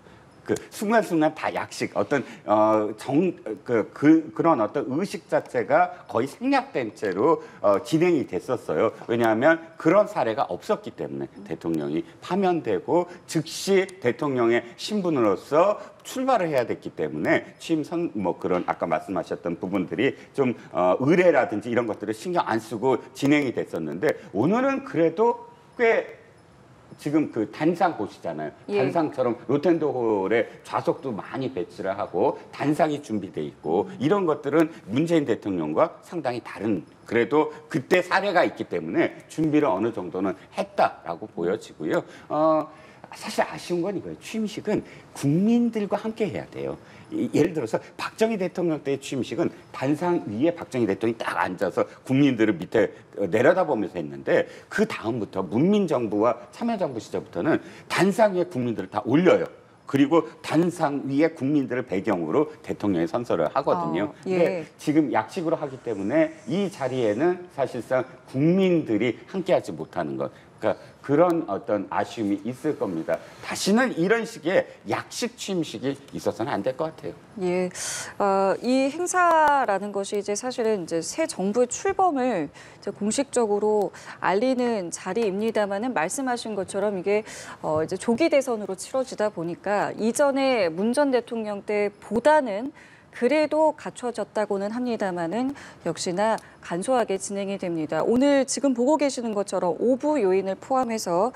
순간순간 다 약식, 어떤 그런 어떤 의식 자체가 거의 생략된 채로 진행이 됐었어요. 왜냐하면 그런 사례가 없었기 때문에 대통령이 파면되고 즉시 대통령의 신분으로서 출발을 해야 됐기 때문에 그런 아까 말씀하셨던 부분들이 좀 의례라든지 이런 것들을 신경 안 쓰고 진행이 됐었는데 오늘은 그래도 꽤 지금 그 단상 보시잖아요. 예. 단상처럼 로텐도홀에 좌석도 많이 배치를 하고 단상이 준비돼 있고 이런 것들은 문재인 대통령과 상당히 다른 그래도 그때 사례가 있기 때문에 준비를 어느 정도는 했다라고 보여지고요. 사실 아쉬운 건 이거예요. 취임식은 국민들과 함께 해야 돼요. 예를 들어서 박정희 대통령 때의 취임식은 단상 위에 박정희 대통령이 딱 앉아서 국민들을 밑에 내려다보면서 했는데 그 다음부터 문민정부와 참여정부 시절부터는 단상 위에 국민들을 다 올려요. 그리고 단상 위에 국민들을 배경으로 대통령이 선서를 하거든요. 예. 근데 지금 약식으로 하기 때문에 이 자리에는 사실상 국민들이 함께하지 못하는 것. 그러니까 그런 어떤 아쉬움이 있을 겁니다. 다시는 이런 식의 약식 취임식이 있어서는 안 될 것 같아요. 예, 이 행사라는 것이 이제 사실은 이제 새 정부의 출범을 이제 공식적으로 알리는 자리입니다만은 말씀하신 것처럼 이게 이제 조기 대선으로 치러지다 보니까 이전에 문 전 대통령 때보다는 그래도 갖춰졌다고는 합니다만은 역시나 간소하게 진행이 됩니다. 오늘 지금 보고 계시는 것처럼 오부 요인을 포함해서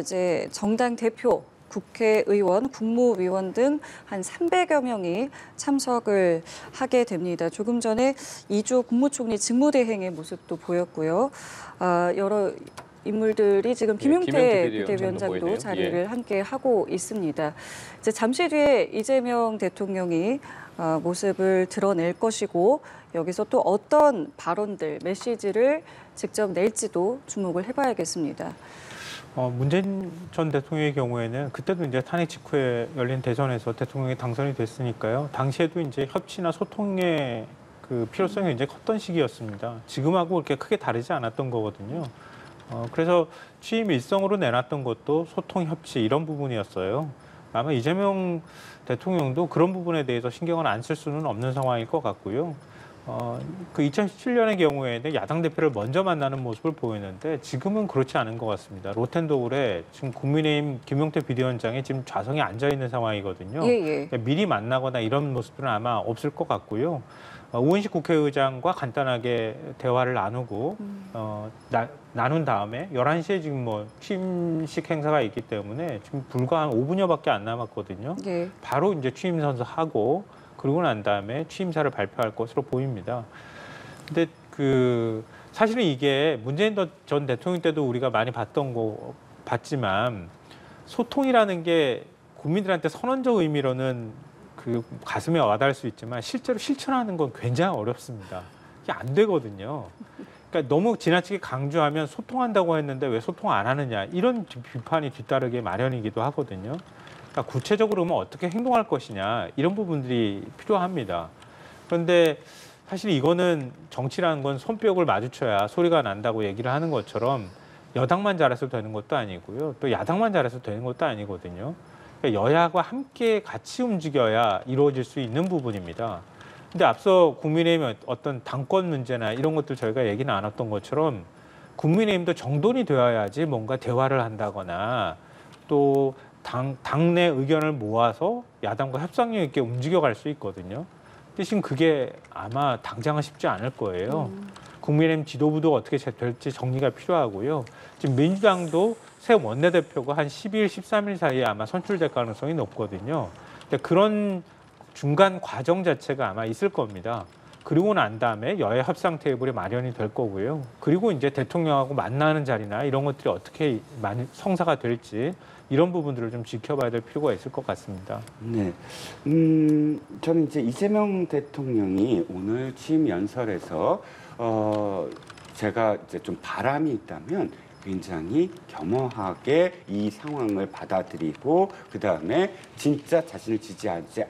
이제 정당 대표, 국회의원, 국무위원 등 한 300여 명이 참석을 하게 됩니다. 조금 전에 이주호 국무총리 직무대행의 모습도 보였고요. 여러 인물들이 지금 김용태 비대위원장도 보이네요. 자리를 함께 하고 있습니다. 이제 잠시 뒤에 이재명 대통령이 모습을 드러낼 것이고 여기서 또 어떤 발언들, 메시지를 직접 낼지도 주목을 해봐야겠습니다. 문재인 전 대통령의 경우에는 그때도 이제 탄핵 직후에 열린 대선에서 대통령이 당선이 됐으니까요. 당시에도 이제 협치나 소통의 그 필요성이 굉장히 컸던 시기였습니다. 지금하고 그렇게 크게 다르지 않았던 거거든요. 그래서 취임 일성으로 내놨던 것도 소통, 협치 이런 부분이었어요. 아마 이재명 대통령도 그런 부분에 대해서 신경을 안 쓸 수는 없는 상황일 것 같고요. 그 2017년의 경우에는 야당 대표를 먼저 만나는 모습을 보였는데 지금은 그렇지 않은 것 같습니다. 로텐도홀에 지금 국민의힘 김용태 비대위원장이 지금 좌석에 앉아 있는 상황이거든요. 예. 그러니까 미리 만나거나 이런 모습들은 아마 없을 것 같고요. 우은식 국회의장과 간단하게 대화를 나누고 나눈 다음에 11시에 지금 뭐 취임식 행사가 있기 때문에 지금 불과 한 5분여밖에 안 남았거든요. 예. 바로 이제 취임 선서하고 그러고 난 다음에 취임사를 발표할 것으로 보입니다. 근데 사실은 이게 문재인 전 대통령 때도 우리가 많이 봤지만 소통이라는 게 국민들한테 선언적 의미로는 그 가슴에 와닿을 수 있지만 실제로 실천하는 건 굉장히 어렵습니다. 이게 안 되거든요. 그러니까 너무 지나치게 강조하면 소통한다고 했는데 왜 소통 안 하느냐 이런 비판이 뒤따르게 마련이기도 하거든요. 그러니까 구체적으로 그러면 어떻게 행동할 것이냐 이런 부분들이 필요합니다. 그런데 사실 이거는 정치라는 건 손뼉을 마주쳐야 소리가 난다고 얘기를 하는 것처럼 여당만 잘해서 되는 것도 아니고요. 또 야당만 잘해서 되는 것도 아니거든요. 그러니까 여야가 함께 같이 움직여야 이루어질 수 있는 부분입니다. 근데 앞서 국민의힘의 어떤 당권 문제나 이런 것들 저희가 얘기 나눴던 것처럼 국민의힘도 정돈이 되어야지 뭔가 대화를 한다거나 또 당내 의견을 모아서 야당과 협상력 있게 움직여갈 수 있거든요. 근데 지금 그게 아마 당장은 쉽지 않을 거예요. 국민의힘 지도부도 어떻게 될지 정리가 필요하고요. 지금 민주당도 새 원내대표가 한 12일, 13일 사이에 아마 선출될 가능성이 높거든요. 근데 그런 중간 과정 자체가 아마 있을 겁니다. 그리고 난 다음에 여야 협상 테이블이 마련이 될 거고요. 그리고 이제 대통령하고 만나는 자리나 이런 것들이 어떻게 성사가 될지 이런 부분들을 좀 지켜봐야 될 필요가 있을 것 같습니다. 네, 저는 이제 이재명 대통령이 오늘 취임 연설에서 제가 이제 좀 바람이 있다면 굉장히 겸허하게 이 상황을 받아들이고 그 다음에 진짜 자신을 지지하지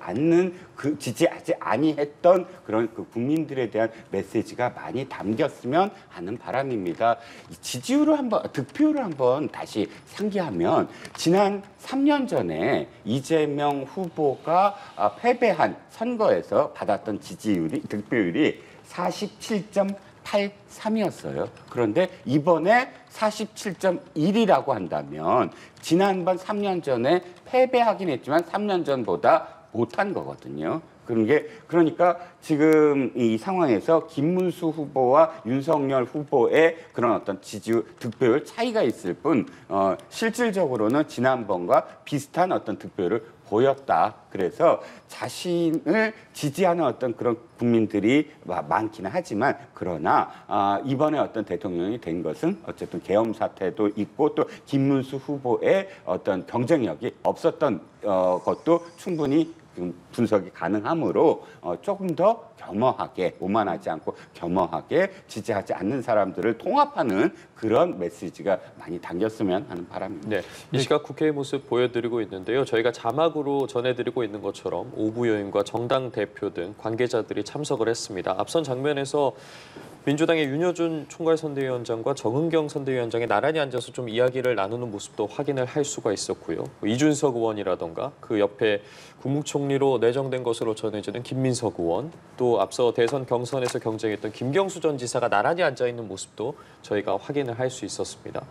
아니했던 그런 그 국민들에 대한 메시지가 많이 담겼으면 하는 바람입니다. 지지율을 득표율을 한번 다시 상기하면 지난 3년 전에 이재명 후보가 패배한 선거에서 받았던 득표율이 47.83이었어요. 그런데 이번에 47.1이라고 한다면 지난번 3년 전에 패배하긴 했지만 3년 전보다 못한 거거든요. 그러니까 지금 이 상황에서 김문수 후보와 윤석열 후보의 그런 어떤 지지율 득표율 차이가 있을 뿐 실질적으로는 지난번과 비슷한 어떤 득표율을 보였다. 그래서 자신을 지지하는 어떤 그런 국민들이 많기는 하지만 그러나 이번에 어떤 대통령이 된 것은 어쨌든 계엄 사태도 있고 또 김문수 후보의 어떤 경쟁력이 없었던 것도 충분히 분석이 가능하므로 조금 더 겸허하게 오만하지 않고 겸허하게 지지하지 않는 사람들을 통합하는 그런 메시지가 많이 담겼으면 하는 바람입니다. 네, 이 시각 국회의 모습 보여드리고 있는데요. 저희가 자막으로 전해드리고 있는 것처럼 오부 의원과 정당 대표 등 관계자들이 참석을 했습니다. 앞선 장면에서 민주당의 윤여준 총괄선대위원장과 정은경 선대위원장이 나란히 앉아서 좀 이야기를 나누는 모습도 확인을 할 수가 있었고요. 이준석 의원이라던가 그 옆에 국무총리로 내정된 것으로 전해지는 김민석 의원, 또 앞서 대선 경선에서 경쟁했던 김경수 전 지사가 나란히 앉아있는 모습도 저희가 확인을 할 수 있었습니다.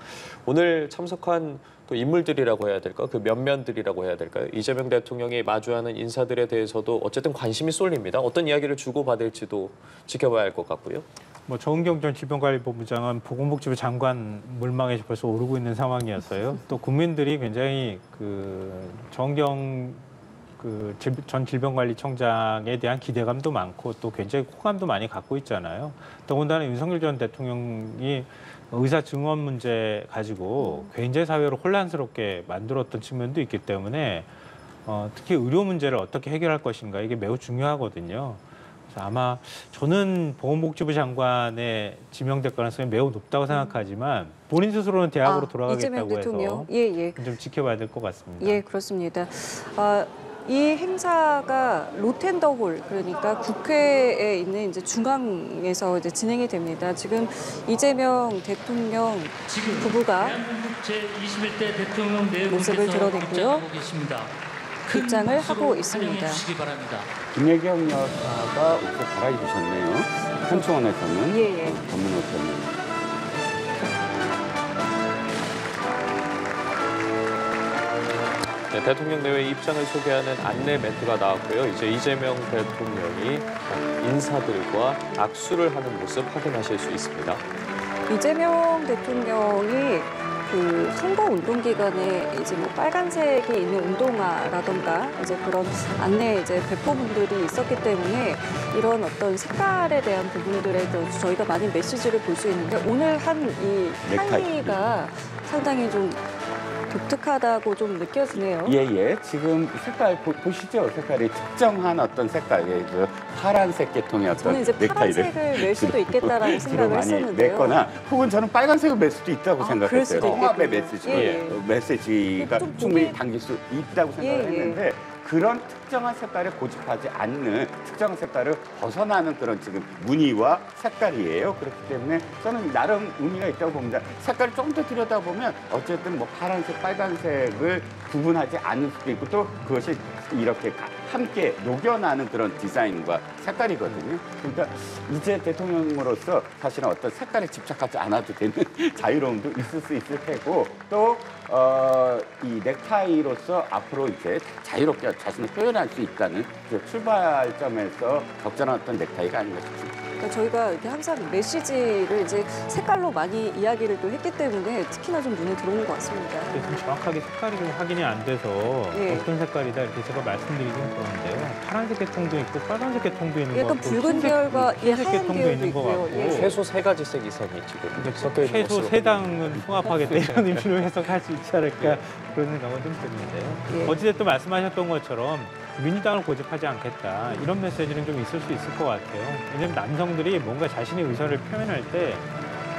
오늘 참석한 또 인물들이라고 해야 될까? 그 면면들이라고 해야 될까요? 이재명 대통령이 마주하는 인사들에 대해서도 어쨌든 관심이 쏠립니다. 어떤 이야기를 주고받을지도 지켜봐야 할 것 같고요. 뭐 정은경 전 질병관리본부장은 보건복지부 장관 물망에 벌써 오르고 있는 상황이었어요. 또 국민들이 굉장히 정은경 전 질병관리청장에 대한 기대감도 많고 또 굉장히 호감도 많이 갖고 있잖아요. 더군다나 윤석열 전 대통령이 의사 증원 문제 가지고 굉장히 사회를 혼란스럽게 만들었던 측면도 있기 때문에 특히 의료 문제를 어떻게 해결할 것인가 이게 매우 중요하거든요. 그래서 아마 저는 보건복지부 장관에 지명될 가능성이 매우 높다고 생각하지만 본인 스스로는 대학으로 돌아가겠다고 해서 좀 지켜봐야 될 것 같습니다. 예, 그렇습니다. 이 행사가 로텐더홀, 그러니까 국회에 있는 이제 중앙에서 이제 진행이 됩니다. 지금 이재명 대통령 부부가 제21대 대통령 모습을 드러냈고요. 입장을 하고 있습니다. 김혜경 여사가 옷을 갈아입으셨네요. 현충원에서는 예. 전문 옷을. 네, 대통령 내외 입장을 소개하는 안내 멘트가 나왔고요. 이제 이재명 대통령이 인사들과 악수를 하는 모습 확인하실 수 있습니다. 이재명 대통령이 그 선거 운동 기간에 이제 뭐 빨간색이 있는 운동화라던가 이제 그런 안내 이제 배포분들이 있었기 때문에 이런 어떤 색깔에 대한 부분들에 대해서 저희가 많은 메시지를 볼 수 있는데 오늘 한 이 하의가 상당히 좀 독특하다고 좀 느껴지네요. 예. 지금 색깔 보시죠? 색깔이 특정한 어떤 색깔의 그 파란색 계통의 어떤 저는 이제 넥타이를 파란색을 낼 수도 있겠다라는 생각을 많이 했었는데요. 냈거나 혹은 저는 빨간색을 낼 수도 있다고 생각했어요. 통합의 메시지가 좀 충분히 보기- 담길 수 있다고 생각을 했는데 그런 특정한 색깔을 고집하지 않는 특정한 색깔을 벗어나는 그런 지금 무늬와 색깔이에요. 그렇기 때문에 저는 나름 의미가 있다고 봅니다. 색깔을 조금 더 들여다보면 어쨌든 뭐 파란색, 빨간색을 구분하지 않을 수도 있고 또 그것이 이렇게 함께 녹여나는 그런 디자인과 색깔이거든요. 그러니까 이제 대통령으로서 사실은 어떤 색깔에 집착하지 않아도 되는 자유로움도 있을 수 있을 테고 또 이 넥타이로서 앞으로 이제 자유롭게 자신을 표현할 수 있다는 그 출발점에서 적절한 어떤 넥타이가 아닌가 싶습니다. 그러니까 저희가 이렇게 항상 메시지를 이제 색깔로 많이 이야기를 또 했기 때문에 특히나 좀 눈에 들어오는 것 같습니다. 좀 정확하게 색깔이 좀 확인이 안 돼서 어떤 색깔이다 이렇게 제가 말씀드리긴 그러는데요. 파란색 계통도 있고 빨간색 계통도 있는 것 약간 같고 붉은 계열과 흰색 하얀 계통도 계열도 있는 것 있고요. 같고 예. 최소 3가지 색 이상이 지금 섞여 있는 최소 것으로 세 당은 통합하겠다 이런 의미로 해석할 수 있지 않을까 그런 생각은 좀 드는데요. 예. 어찌됐든 말씀하셨던 것처럼 민주당을 고집하지 않겠다 이런 메시지는 좀 있을 수 있을 것 같아요. 왜냐하면 남성들이 뭔가 자신의 의사를 표현할 때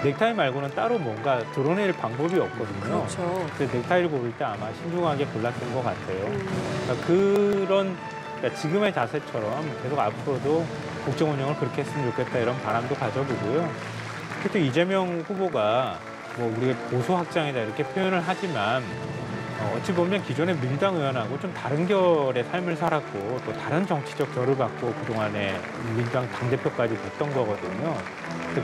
넥타이 말고는 따로 뭔가 드러낼 방법이 없거든요. 그렇죠. 그래서 넥타이를 고를 때 아마 신중하게 골랐던 것 같아요. 그러니까 지금의 자세처럼 계속 앞으로도 국정 운영을 그렇게 했으면 좋겠다 이런 바람도 가져보고요. 특히 또 이재명 후보가 뭐 우리가 보수 확장이다 이렇게 표현을 하지만 어찌 보면 기존의 민주당 의원하고 좀 다른 결의 삶을 살았고 또 다른 정치적 결을 갖고 그동안에 민주당 당대표까지 됐던 거거든요.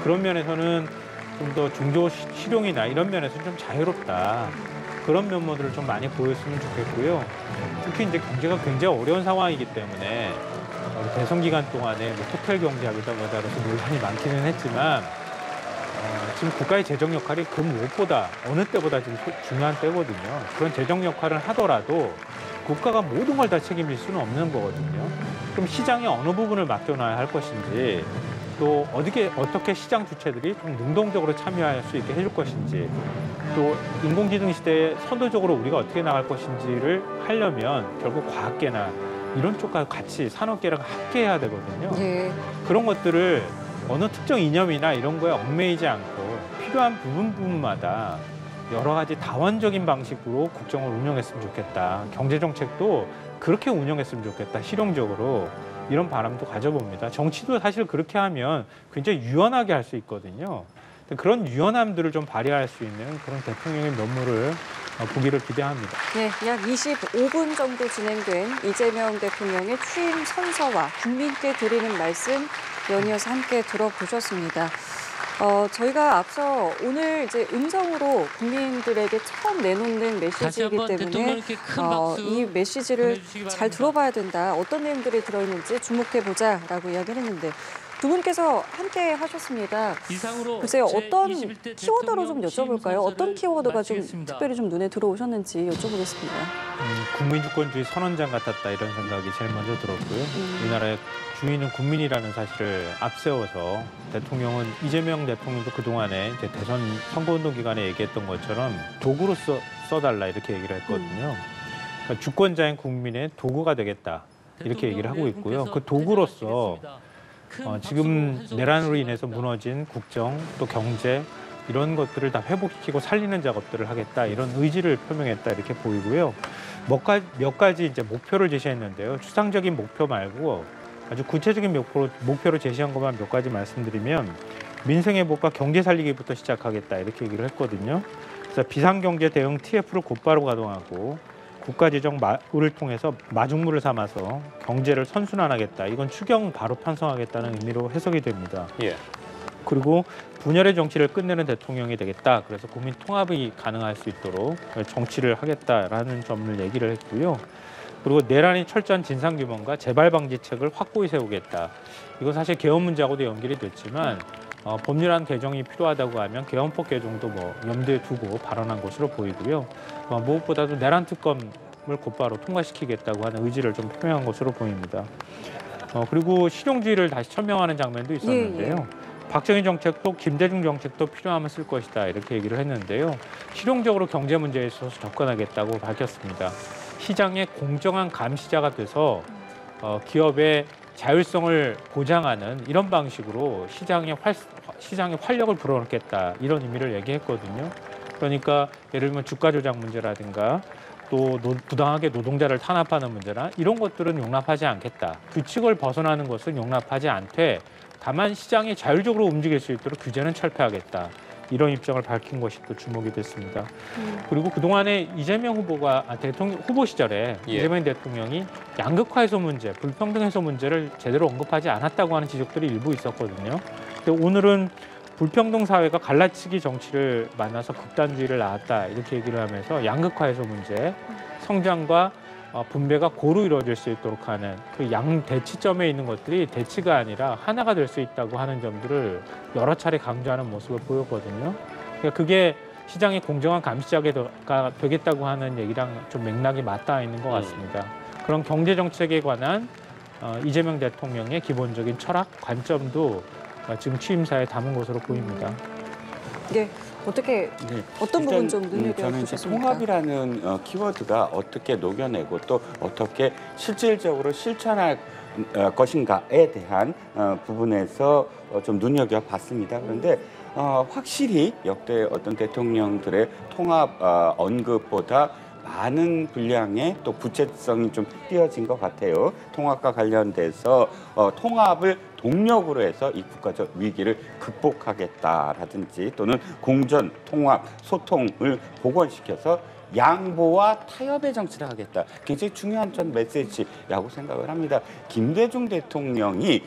그런 면에서는 좀 더 중도 실용이나 이런 면에서는 좀 자유롭다. 그런 면모들을 좀 많이 보였으면 좋겠고요. 특히 이제 경제가 굉장히 어려운 상황이기 때문에 대선 기간 동안에 뭐 호텔 경제하기다 뭐다 그래서 논란이 많기는 했지만 지금 국가의 재정 역할이 그 무엇보다 어느 때보다 지금 중요한 때거든요. 그런 재정 역할을 하더라도 국가가 모든 걸 다 책임질 수는 없는 거거든요. 그럼 시장에 어느 부분을 맡겨놔야 할 것인지 또 어떻게 시장 주체들이 좀 능동적으로 참여할 수 있게 해줄 것인지 또 인공지능 시대에 선도적으로 우리가 어떻게 나갈 것인지를 하려면 결국 과학계나 이런 쪽과 같이 산업계랑 함께 해야 되거든요. 예. 그런 것들을 어느 특정 이념이나 이런 거에 얽매이지 않고 필요한 부분마다 여러 가지 다원적인 방식으로 국정을 운영했으면 좋겠다. 경제정책도 그렇게 운영했으면 좋겠다. 실용적으로. 이런 바람도 가져봅니다. 정치도 사실 그렇게 하면 굉장히 유연하게 할 수 있거든요. 그런 유연함들을 좀 발휘할 수 있는 그런 대통령의 면모를 보기를 기대합니다. 네, 약 25분 정도 진행된 이재명 대통령의 취임 선서와 국민께 드리는 말씀 연이어서 함께 들어보셨습니다. 저희가 앞서 오늘 이제 음성으로 국민들에게 처음 내놓는 메시지이기 때문에 이 메시지를 잘 들어봐야 된다. 어떤 내용들이 들어있는지 주목해보자라고 이야기를 했는데 두 분께서 함께 하셨습니다. 글쎄요, 어떤 키워드로 좀 여쭤볼까요? 어떤 키워드가 좀 특별히 좀 눈에 들어오셨는지 여쭤보겠습니다. 국민주권주의 선언장 같았다 이런 생각이 제일 먼저 들었고요. 우리나라의 주인은 국민이라는 사실을 앞세워서 대통령은 이재명 대통령도 그동안에 이제 대선 선거운동 기간에 얘기했던 것처럼 도구로 써달라 이렇게 얘기를 했거든요. 그러니까 주권자인 국민의 도구가 되겠다 이렇게 얘기를 하고 있고요. 그 도구로서 지금 내란으로 인해서 무너진 국정 또 경제 이런 것들을 다 회복시키고 살리는 작업들을 하겠다 이런 의지를 표명했다 이렇게 보이고요. 몇 가지 이제 목표를 제시했는데요. 추상적인 목표 말고 아주 구체적인 목표로 제시한 것만 몇 가지 말씀드리면 민생회복과 경제 살리기부터 시작하겠다 이렇게 얘기를 했거든요. 그래서 비상경제 대응 TF를 곧바로 가동하고 국가재정을 통해서 마중물을 삼아서 경제를 선순환하겠다. 이건 추경 바로 편성하겠다는 의미로 해석이 됩니다. 예. 그리고 분열의 정치를 끝내는 대통령이 되겠다. 그래서 국민 통합이 가능할 수 있도록 정치를 하겠다라는 점을 얘기를 했고요. 그리고 내란의 철저한 진상규명과 재발방지책을 확고히 세우겠다. 이건 사실 개헌 문제하고도 연결이 됐지만 법률안 개정이 필요하다고 하면 개헌법 개정도 염두에 두고 발언한 것으로 보이고요. 무엇보다도 내란 특검을 곧바로 통과시키겠다고 하는 의지를 좀 표명한 것으로 보입니다. 그리고 실용주의를 다시 천명하는 장면도 있었는데요. 박정희 정책도 김대중 정책도 필요하면 쓸 것이다 이렇게 얘기를 했는데요. 실용적으로 경제 문제에 있어서 접근하겠다고 밝혔습니다. 시장의 공정한 감시자가 돼서 기업의 자율성을 보장하는 이런 방식으로 시장에 활력을 불어넣겠다 이런 의미를 얘기했거든요. 그러니까 예를 들면 주가 조작 문제라든가 또 부당하게 노동자를 탄압하는 문제나 이런 것들은 용납하지 않겠다. 규칙을 벗어나는 것은 용납하지 않되 다만 시장이 자율적으로 움직일 수 있도록 규제는 철폐하겠다. 이런 입장을 밝힌 것이 또 주목이 됐습니다. 그리고 그동안에 이재명 후보가 대통령 후보 시절에 이재명 대통령이 양극화 해소 문제, 불평등 해소 문제를 제대로 언급하지 않았다고 하는 지적들이 일부 있었거든요. 근데 오늘은 불평등 사회가 갈라치기 정치를 만나서 극단주의를 낳았다 이렇게 얘기를 하면서 양극화 해소 문제, 성장과 분배가 고루 이루어질 수 있도록 하는 그 양대치점에 있는 것들이 대치가 아니라 하나가 될 수 있다고 하는 점들을 여러 차례 강조하는 모습을 보였거든요. 그러니까 그게 시장의 공정한 감시자가 되겠다고 하는 얘기랑 좀 맥락이 맞닿아 있는 것 같습니다. 그런 경제 정책에 관한 이재명 대통령의 기본적인 철학, 관점도 지금 취임사에 담은 것으로 보입니다. 네. 어떤 부분 좀 눈여겨보셨습니까? 저는 이제 통합이라는 키워드가 어떻게 녹여내고 또 어떻게 실질적으로 실천할 것인가에 대한 부분에서 좀 눈여겨봤습니다. 그런데 확실히 역대 어떤 대통령들의 통합 언급보다 많은 분량의 또 구체성이 좀 띄어진 것 같아요. 통합과 관련돼서 통합을 동력으로 해서 이 국가적 위기를 극복하겠다라든지 또는 공전, 통합, 소통을 복원시켜서 양보와 타협의 정치를 하겠다. 굉장히 중요한 전 메시지라고 생각을 합니다. 김대중 대통령이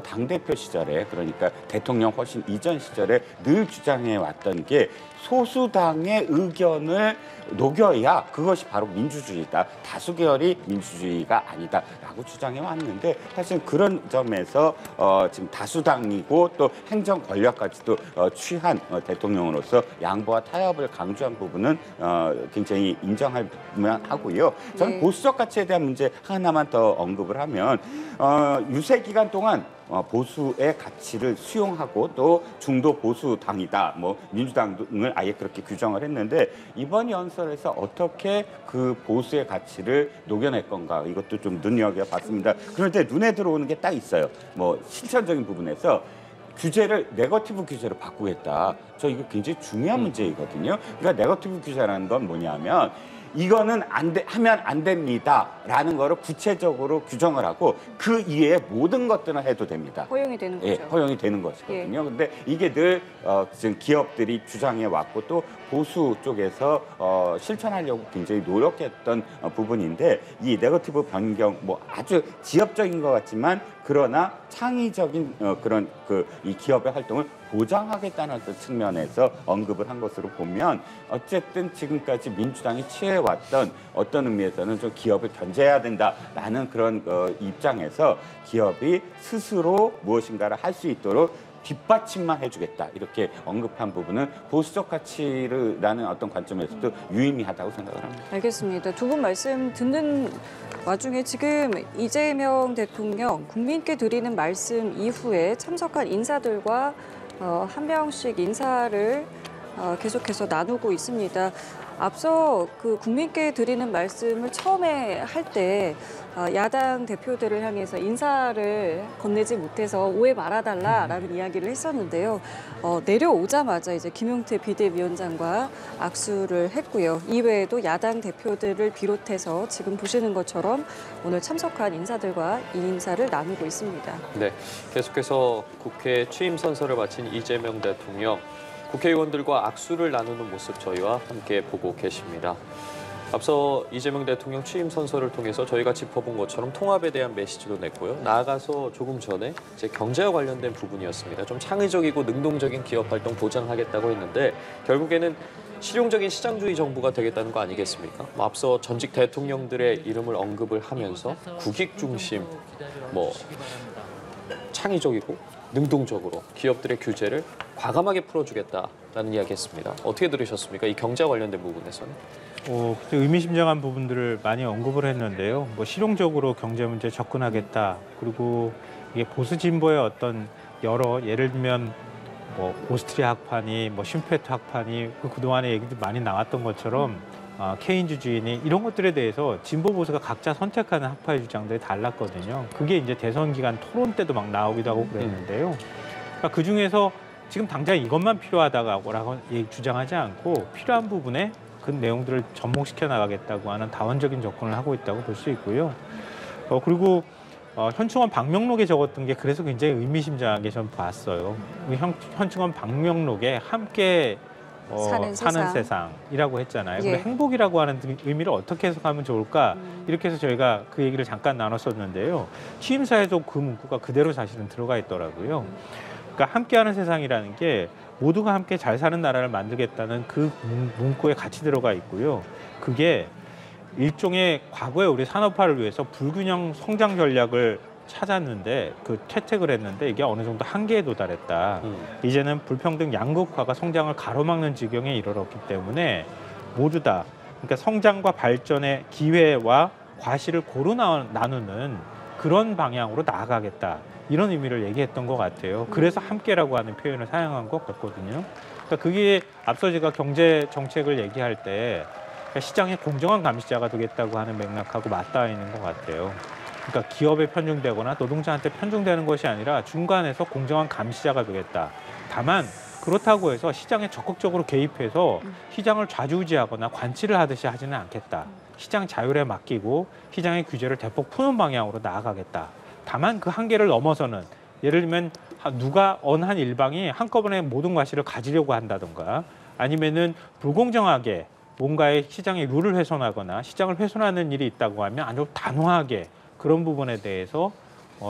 당대표 시절에, 그러니까 대통령 훨씬 이전 시절에 늘 주장해 왔던 게 소수당의 의견을 녹여야 그것이 바로 민주주의다. 다수 계열이 민주주의가 아니다라고 주장해 왔는데, 사실 그런 점에서 지금 다수당이고 또 행정 권력까지도 취한 대통령으로서 양보와 타협을 강조한 부분은 굉장히 인정할 만하고요. 저는 네. 보수적 가치에 대한 문제 하나만 더 언급을 하면 유세 기간 동안 보수의 가치를 수용하고 또 중도 보수 당이다, 뭐 민주당 등을 아예 그렇게 규정을 했는데, 이번 연설에서 어떻게 그 보수의 가치를 녹여낼 건가, 이것도 좀 눈여겨봤습니다. 그런데 눈에 들어오는 게 딱 있어요. 뭐 실천적인 부분에서 규제를 네거티브 규제로 바꾸겠다. 저 이거 굉장히 중요한 문제이거든요. 그러니까 네거티브 규제라는 건 뭐냐면, 이거는 하면 안 됩니다라는 거를 구체적으로 규정을 하고 그 이외의 모든 것들은 해도 됩니다. 허용이 되는 거죠. 예, 허용이 되는 것이거든요. 근데 이게 늘 지금 기업들이 주장해 왔고 또 보수 쪽에서 실천하려고 굉장히 노력했던 부분인데, 이 네거티브 변경 뭐 아주 지엽적인 것 같지만 그러나 창의적인 그런 이 기업의 활동을 보장하겠다는 어떤 측면에서 언급을 한 것으로 보면, 어쨌든 지금까지 민주당이 취해왔던 어떤 의미에서는 좀 기업을 견제해야 된다라는 그런 입장에서 기업이 스스로 무엇인가를 할 수 있도록 뒷받침만 해주겠다, 이렇게 언급한 부분은 보수적 가치라는 어떤 관점에서도 유의미하다고 생각을 합니다. 알겠습니다. 두 분 말씀 듣는 와중에 지금 이재명 대통령 국민께 드리는 말씀 이후에 참석한 인사들과 한 명씩 인사를 계속해서 나누고 있습니다. 앞서 그 국민께 드리는 말씀을 처음에 할 때 야당 대표들을 향해서 인사를 건네지 못해서 오해 말아달라라는 이야기를 했었는데요. 내려오자마자 이제 김용태 비대위원장과 악수를 했고요. 이외에도 야당 대표들을 비롯해서 지금 보시는 것처럼 오늘 참석한 인사들과 이 인사를 나누고 있습니다. 네, 계속해서 국회 취임 선서를 마친 이재명 대통령, 국회의원들과 악수를 나누는 모습 저희와 함께 보고 계십니다. 앞서 이재명 대통령 취임 선서를 통해서 저희가 짚어본 것처럼 통합에 대한 메시지도 냈고요. 나아가서 조금 전에 이제 경제와 관련된 부분이었습니다. 좀 창의적이고 능동적인 기업 활동 보장하겠다고 했는데, 결국에는 실용적인 시장주의 정부가 되겠다는 거 아니겠습니까? 앞서 전직 대통령들의 이름을 언급을 하면서 국익 중심, 뭐 창의적이고 능동적으로 기업들의 규제를 과감하게 풀어주겠다라는 이야기했습니다. 어떻게 들으셨습니까? 이 경제와 관련된 부분에서는? 의미심장한 부분들을 많이 언급을 했는데요. 뭐 실용적으로 경제 문제에 접근하겠다. 그리고 이게 보수 진보의 어떤 여러, 예를 들면 뭐 오스트리아 학파니, 뭐 슈페트 학파니, 그동안에 얘기도 많이 나왔던 것처럼 케인주주의니 이런 것들에 대해서 진보 보수가 각자 선택하는 학파의 주장들이 달랐거든요. 그게 이제 대선 기간 토론 때도 막 나오기도 하고 그랬는데요. 그러니까 그 중에서 지금 당장 이것만 필요하다고 주장하지 않고 필요한 부분에 그 내용들을 접목시켜 나가겠다고 하는 다원적인 접근을 하고 있다고 볼 수 있고요. 그리고 현충원 방명록에 적었던 게 그래서 굉장히 의미심장하게 전 봤어요. 현충원 방명록에 함께 사는 세상이라고 했잖아요. 예. 근데 행복이라고 하는 의미를 어떻게 해석하면 좋을까? 이렇게 해서 저희가 그 얘기를 잠깐 나눴었는데요. 취임사에도 그 문구가 그대로 사실은 들어가 있더라고요. 그러니까 함께하는 세상이라는 게 모두가 함께 잘 사는 나라를 만들겠다는 그 문구에 같이 들어가 있고요. 그게 일종의 과거에 우리 산업화를 위해서 불균형 성장 전략을 찾았는데 채택을 했는데 이게 어느 정도 한계에 도달했다. 이제는 불평등 양극화가 성장을 가로막는 지경에 이르렀기 때문에 모두 다 그러니까 성장과 발전의 기회와 과실을 고루 나누는 그런 방향으로 나아가겠다. 이런 의미를 얘기했던 것 같아요. 그래서 함께라고 하는 표현을 사용한 것 같거든요. 그러니까 그게 앞서 제가 경제 정책을 얘기할 때 시장의 공정한 감시자가 되겠다고 하는 맥락하고 맞닿아 있는 것 같아요. 그러니까 기업에 편중되거나 노동자한테 편중되는 것이 아니라 중간에서 공정한 감시자가 되겠다. 다만 그렇다고 해서 시장에 적극적으로 개입해서 시장을 좌지우지하거나 관치를 하듯이 하지는 않겠다. 시장 자율에 맡기고 시장의 규제를 대폭 푸는 방향으로 나아가겠다. 다만 그 한계를 넘어서는 예를 들면 누가 어느 한 일방이 한꺼번에 모든 과실을 가지려고 한다던가 아니면은 불공정하게 뭔가의 시장의 룰을 훼손하거나 시장을 훼손하는 일이 있다고 하면 아주 단호하게 그런 부분에 대해서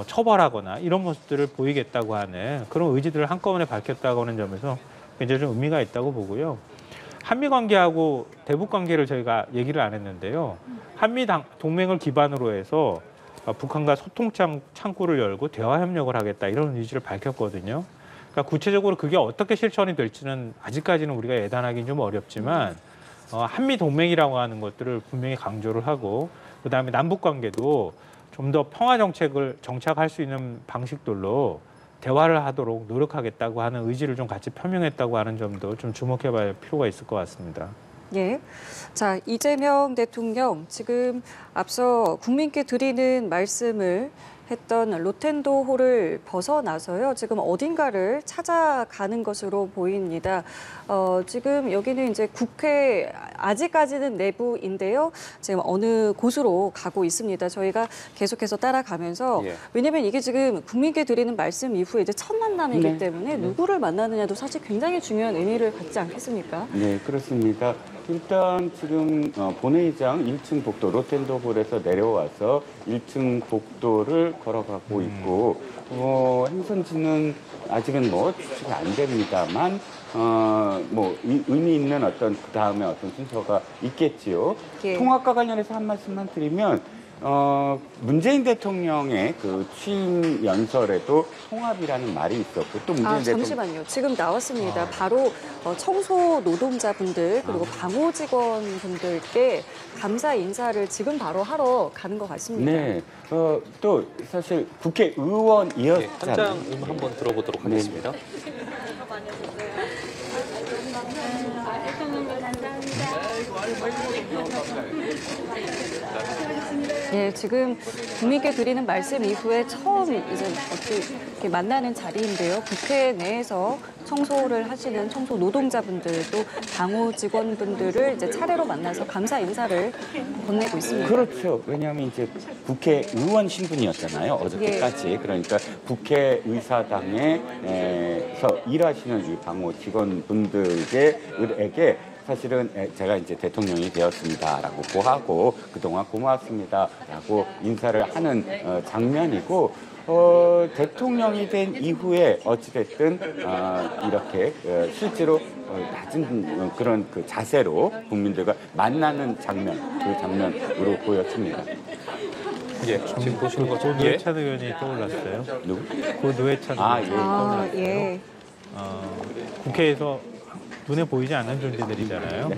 처벌하거나 이런 모습들을 보이겠다고 하는 그런 의지들을 한꺼번에 밝혔다고 하는 점에서 굉장히 좀 의미가 있다고 보고요. 한미 관계하고 대북 관계를 저희가 얘기를 안 했는데요. 한미 동맹을 기반으로 해서 북한과 소통 창구를 열고 대화 협력을 하겠다 이런 의지를 밝혔거든요. 그러니까 구체적으로 그게 어떻게 실천이 될지는 아직까지는 우리가 예단하기는 좀 어렵지만 한미 동맹이라고 하는 것들을 분명히 강조를 하고 그다음에 남북 관계도 좀 더 평화 정책을 정착할 수 있는 방식들로 대화를 하도록 노력하겠다고 하는 의지를 좀 같이 표명했다고 하는 점도 좀 주목해봐야 필요가 있을 것 같습니다. 예. 자, 이재명 대통령 지금 앞서 국민께 드리는 말씀을 했던 로텐도호를 벗어나서요. 지금 어딘가를 찾아가는 것으로 보입니다. 지금 여기는 이제 국회 아직까지는 내부인데요. 지금 어느 곳으로 가고 있습니다. 저희가 계속해서 따라가면서 왜냐하면 이게 지금 국민께 드리는 말씀 이후에 이제 첫 만남이기 때문에 누구를 만나느냐도 사실 굉장히 중요한 의미를 갖지 않겠습니까? 네, 그렇습니다. 일단 지금 본회의장 1층 복도 로텐도홀에서 내려와서 1층 복도를 걸어가고 있고 행선지는 아직은 뭐 추측이 안 됩니다만 의미 있는 어떤 그 다음에 어떤 순서가 있겠지요. 예. 통합과 관련해서 한 말씀만 드리면 문재인 대통령의 그 취임 연설에도 통합이라는 말이 있었고 또 문재인 대통령 잠시만요. 지금 나왔습니다. 바로 청소 노동자분들 그리고 방호 직원분들께 감사 인사를 지금 바로 하러 가는 것 같습니다. 네. 또 사실 국회의원이었잖아요. 현장 한번 들어보도록 하겠습니다. 네, 지금 국민께 드리는 말씀 이후에 처음 이제 어떻게 만나는 자리인데요. 국회 내에서 청소를 하시는 청소 노동자분들도 방호 직원분들을 이제 차례로 만나서 감사 인사를 건네고 있습니다. 그렇죠. 왜냐하면 이제 국회의원 신분이었잖아요. 어저께까지. 그러니까 국회의사당에서 일하시는 이 방호 직원분들에게 사실은 제가 이제 대통령이 되었습니다라고 고하고 그동안 고맙습니다라고 인사를 하는 장면이고 대통령이 된 이후에 어찌됐든 이렇게 실제로 낮은 그런 그 자세로 국민들과 만나는 장면, 그 장면으로 보였습니다. 예, 지금 보시는 것처럼 노회찬 의원이 떠올랐어요. 누구? 노회찬 의원이 떠올랐어요. 예. 국회에서 눈에 보이지 않는 존재들이잖아요.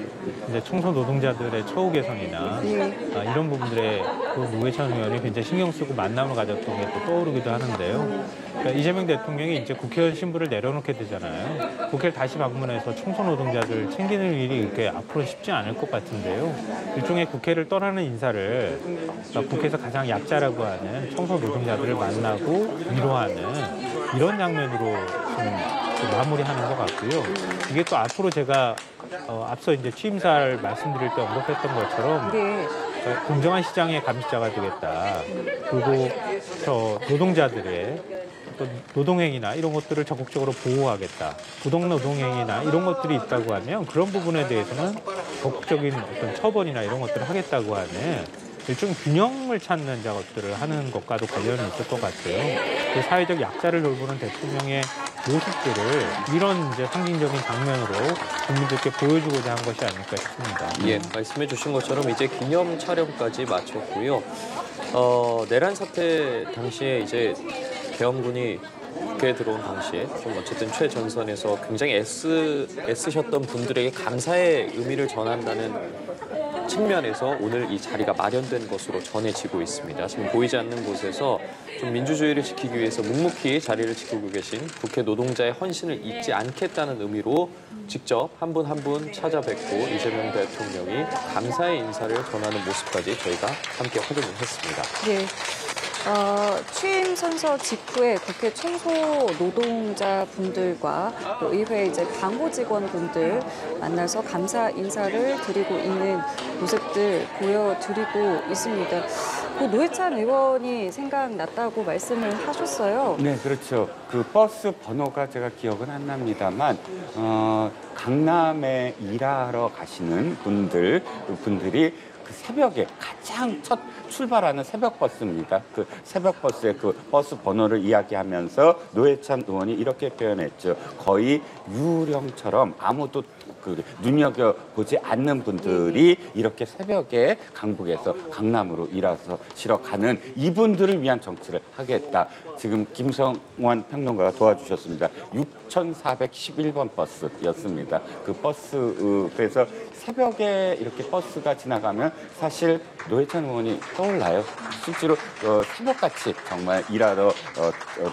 이제 청소 노동자들의 처우 개선이나 이런 부분들에 그 노회찬 의원이 굉장히 신경 쓰고 만남을 가졌던 게 또 떠오르기도 하는데요. 그러니까 이재명 대통령이 이제 국회의원 신분을 내려놓게 되잖아요. 국회를 다시 방문해서 청소 노동자들 챙기는 일이 이렇게 앞으로 쉽지 않을 것 같은데요. 일종의 국회를 떠나는 인사를 국회에서 가장 약자라고 하는 청소 노동자들을 만나고 위로하는 이런 장면으로 좀 마무리하는 것 같고요. 이게 또 앞으로 제가 앞서 이제 취임사를 말씀드릴 때 언급했던 것처럼 공정한 시장의 감시자가 되겠다. 그리고 저 노동자들의 또 노동행위나 이런 것들을 적극적으로 보호하겠다. 부당노동행위나 이런 것들이 있다고 하면 그런 부분에 대해서는 적극적인 어떤 처벌이나 이런 것들을 하겠다고 하는 일종의 균형을 찾는 작업들을 하는 것과도 관련이 있을 것 같아요. 그 사회적 약자를 돌보는 대통령의 모습들을 이런 이제 상징적인 장면으로 국민들께 보여주고자 한 것이 아닐까 싶습니다. 예, 말씀해 주신 것처럼 이제 기념 촬영까지 마쳤고요. 내란 사태 당시에 이제 계엄군이 국회에 들어온 당시에 좀 어쨌든 최전선에서 굉장히 애쓰셨던 분들에게 감사의 의미를 전한다는 측면에서 오늘 이 자리가 마련된 것으로 전해지고 있습니다. 지금 보이지 않는 곳에서 좀 민주주의를 지키기 위해서 묵묵히 자리를 지키고 계신 국회 노동자의 헌신을 잊지 않겠다는 의미로 직접 한 분 한 분 찾아뵙고 이재명 대통령이 감사의 인사를 전하는 모습까지 저희가 함께 확인을 했습니다. 네. 취임 선서 직후에 국회 청소 노동자분들과 또 의회 이제 방호 직원분들 만나서 감사 인사를 드리고 있는 모습들 보여드리고 있습니다. 그 노회찬 의원이 생각났다고 말씀을 하셨어요. 네, 그렇죠. 그 버스 번호가 제가 기억은 안 납니다만 강남에 일하러 가시는 분들이 그 새벽에 가장 첫 출발하는 새벽 버스입니다. 그 새벽 버스의 그 버스 번호를 이야기하면서 노회찬 의원이 이렇게 표현했죠. 거의 유령처럼 아무도 그 눈여겨보지 않는 분들이 이렇게 새벽에 강북에서 강남으로 일하서 쉬러 가는 이분들을 위한 정치를 하겠다. 지금 김성환 평론가가 도와주셨습니다. 6411번 버스였습니다. 그 버스 그래서 새벽에 이렇게 버스가 지나가면 사실 노회찬 의원이 떠올라요. 실제로 새벽같이 정말 일하러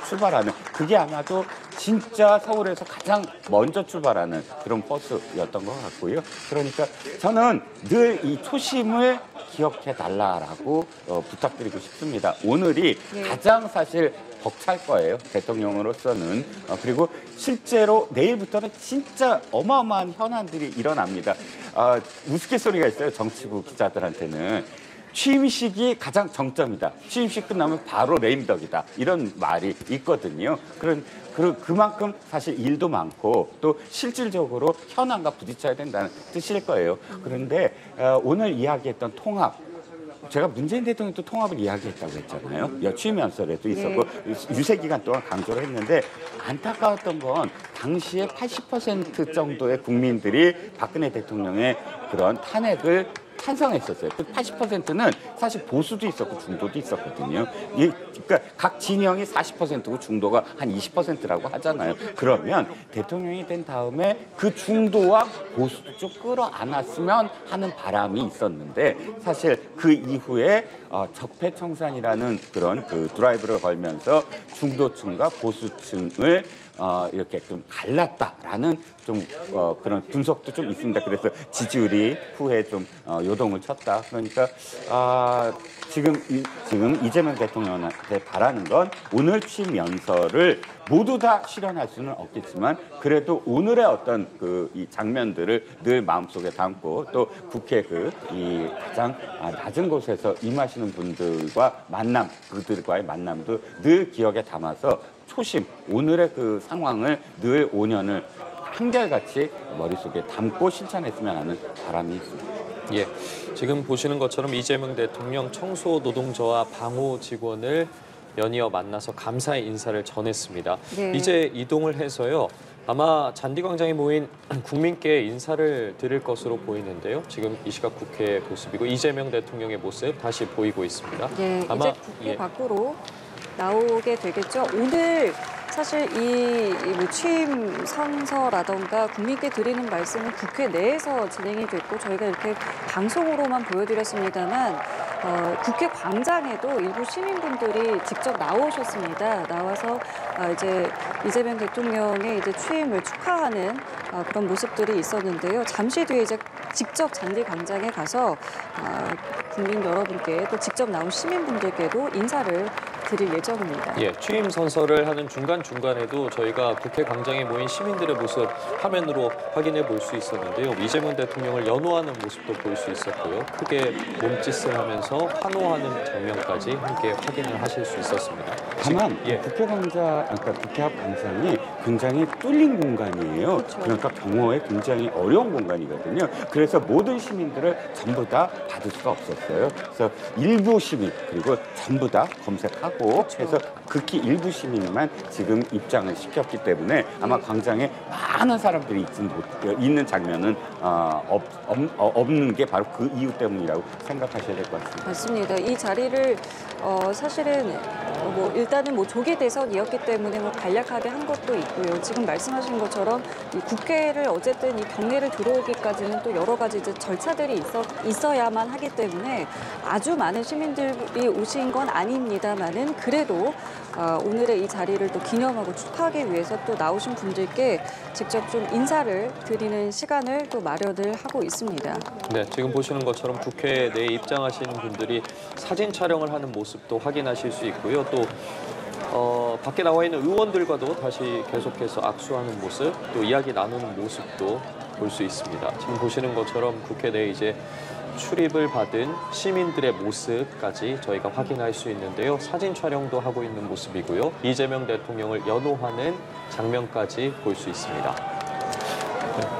출발하는 그게 아마도 진짜 서울에서 가장 먼저 출발하는 그런 버스였던 것 같고요. 그러니까 저는 늘 이 초심을 기억해 달라라고 부탁드리고 싶습니다. 오늘이 가장 사실 벅찰 거예요. 대통령으로서는. 그리고 실제로 내일부터는 진짜 어마어마한 현안들이 일어납니다. 우스갯소리가 있어요. 정치부 기자들한테는. 취임식이 가장 정점이다. 취임식 끝나면 바로 레임덕이다. 이런 말이 있거든요. 그만큼 사실 일도 많고 또 실질적으로 현안과 부딪혀야 된다는 뜻일 거예요. 그런데 오늘 이야기했던 통합, 제가 문재인 대통령도 통합을 이야기했다고 했잖아요. 취임 연설에도 있었고 유세 기간 동안 강조를 했는데 안타까웠던 건 당시에 80% 정도의 국민들이 박근혜 대통령의 그런 탄핵을 찬성했었어요. 그 80%는 사실 보수도 있었고 중도도 있었거든요. 그러니까 각 진영이 40%고 중도가 한 20%라고 하잖아요. 그러면 대통령이 된 다음에 그 중도와 보수도 좀 끌어안았으면 하는 바람이 있었는데 사실 그 이후에 적폐청산이라는 그런 그 드라이브를 걸면서 중도층과 보수층을 이렇게 좀 갈랐다라는 좀 그런 분석도 좀 있습니다. 그래서 지지율이 후에 좀 요동을 쳤다. 그러니까 지금 이재명 대통령한테 바라는 건 오늘 취임 연설을 모두 다 실현할 수는 없겠지만 그래도 오늘의 어떤 이 장면들을 늘 마음속에 담고 또 국회 이 가장 낮은 곳에서 임하시는 분들과 그들과의 만남도 늘 기억에 담아서 초심, 오늘의 그 상황을 늘 5년을 한결같이 머릿속에 담고 실천했으면 하는 바람이 있습니다. 예, 지금 보시는 것처럼 이재명 대통령 청소 노동자와 방호 직원을 연이어 만나서 감사의 인사를 전했습니다. 네. 이제 이동을 해서요. 아마 잔디광장에 모인 국민께 인사를 드릴 것으로 보이는데요. 지금 이 시각 국회 모습이고 이재명 대통령의 모습 다시 보이고 있습니다. 네, 아마 이제 국회 밖으로 나오게 되겠죠. 오늘 사실 뭐 취임 선서라던가 국민께 드리는 말씀은 국회 내에서 진행이 됐고 저희가 이렇게 방송으로만 보여드렸습니다만 국회 광장에도 일부 시민분들이 직접 나오셨습니다. 나와서 이제 이재명 대통령의 이제 취임을 축하하는 그런 모습들이 있었는데요. 잠시 뒤에 이제 직접 잔디광장에 가서 국민 여러분께 또 직접 나온 시민분들께도 인사를 드릴 예정입니다. 예, 취임 선서를 하는 중간중간에도 저희가 국회 광장에 모인 시민들의 모습 화면으로 확인해 볼 수 있었는데요. 이재명 대통령을 연호하는 모습도 볼 수 있었고요. 크게 몸짓을 하면서 환호하는 장면까지 함께 확인을 하실 수 있었습니다. 다만 예. 국회 앞 광장이 굉장히 뚫린 공간이에요. 그렇죠. 그러니까 경호에 굉장히 어려운 공간이거든요. 그래서 모든 시민들을 전부 다 받을 수가 없었어요. 그래서 일부 시민 그리고 전부 다 검색하고 해서 극히 일부 시민만 지금 입장을 시켰기 때문에 아마 광장에 많은 사람들이 있는 장면은 없는 게 바로 그 이유 때문이라고 생각하셔야 될 것 같습니다. 맞습니다. 이 자리를 사실은 뭐 일단은 뭐 조기 대선이었기 때문에 뭐 간략하게 한 것도 있고요. 지금 말씀하신 것처럼 이 국회를 어쨌든 이 경례를 들어오기까지는 또 여러 가지 이제 절차들이 있어야만 하기 때문에 아주 많은 시민들이 오신 건 아닙니다만은 그래도 오늘의 이 자리를 또 기념하고 축하하기 위해서 또 나오신 분들께 직접 좀 인사를 드리는 시간을 또 마련을 하고 있습니다. 네, 지금 보시는 것처럼 국회 내에 입장하시는 분들이 사진 촬영을 하는 모습도 확인하실 수 있고요. 또 밖에 나와 있는 의원들과도 다시 계속해서 악수하는 모습, 또 이야기 나누는 모습도 볼 수 있습니다. 지금 보시는 것처럼 국회 내에 이제 출입을 받은 시민들의 모습까지 저희가 확인할 수 있는데요. 사진 촬영도 하고 있는 모습이고요. 이재명 대통령을 연호하는 장면까지 볼 수 있습니다.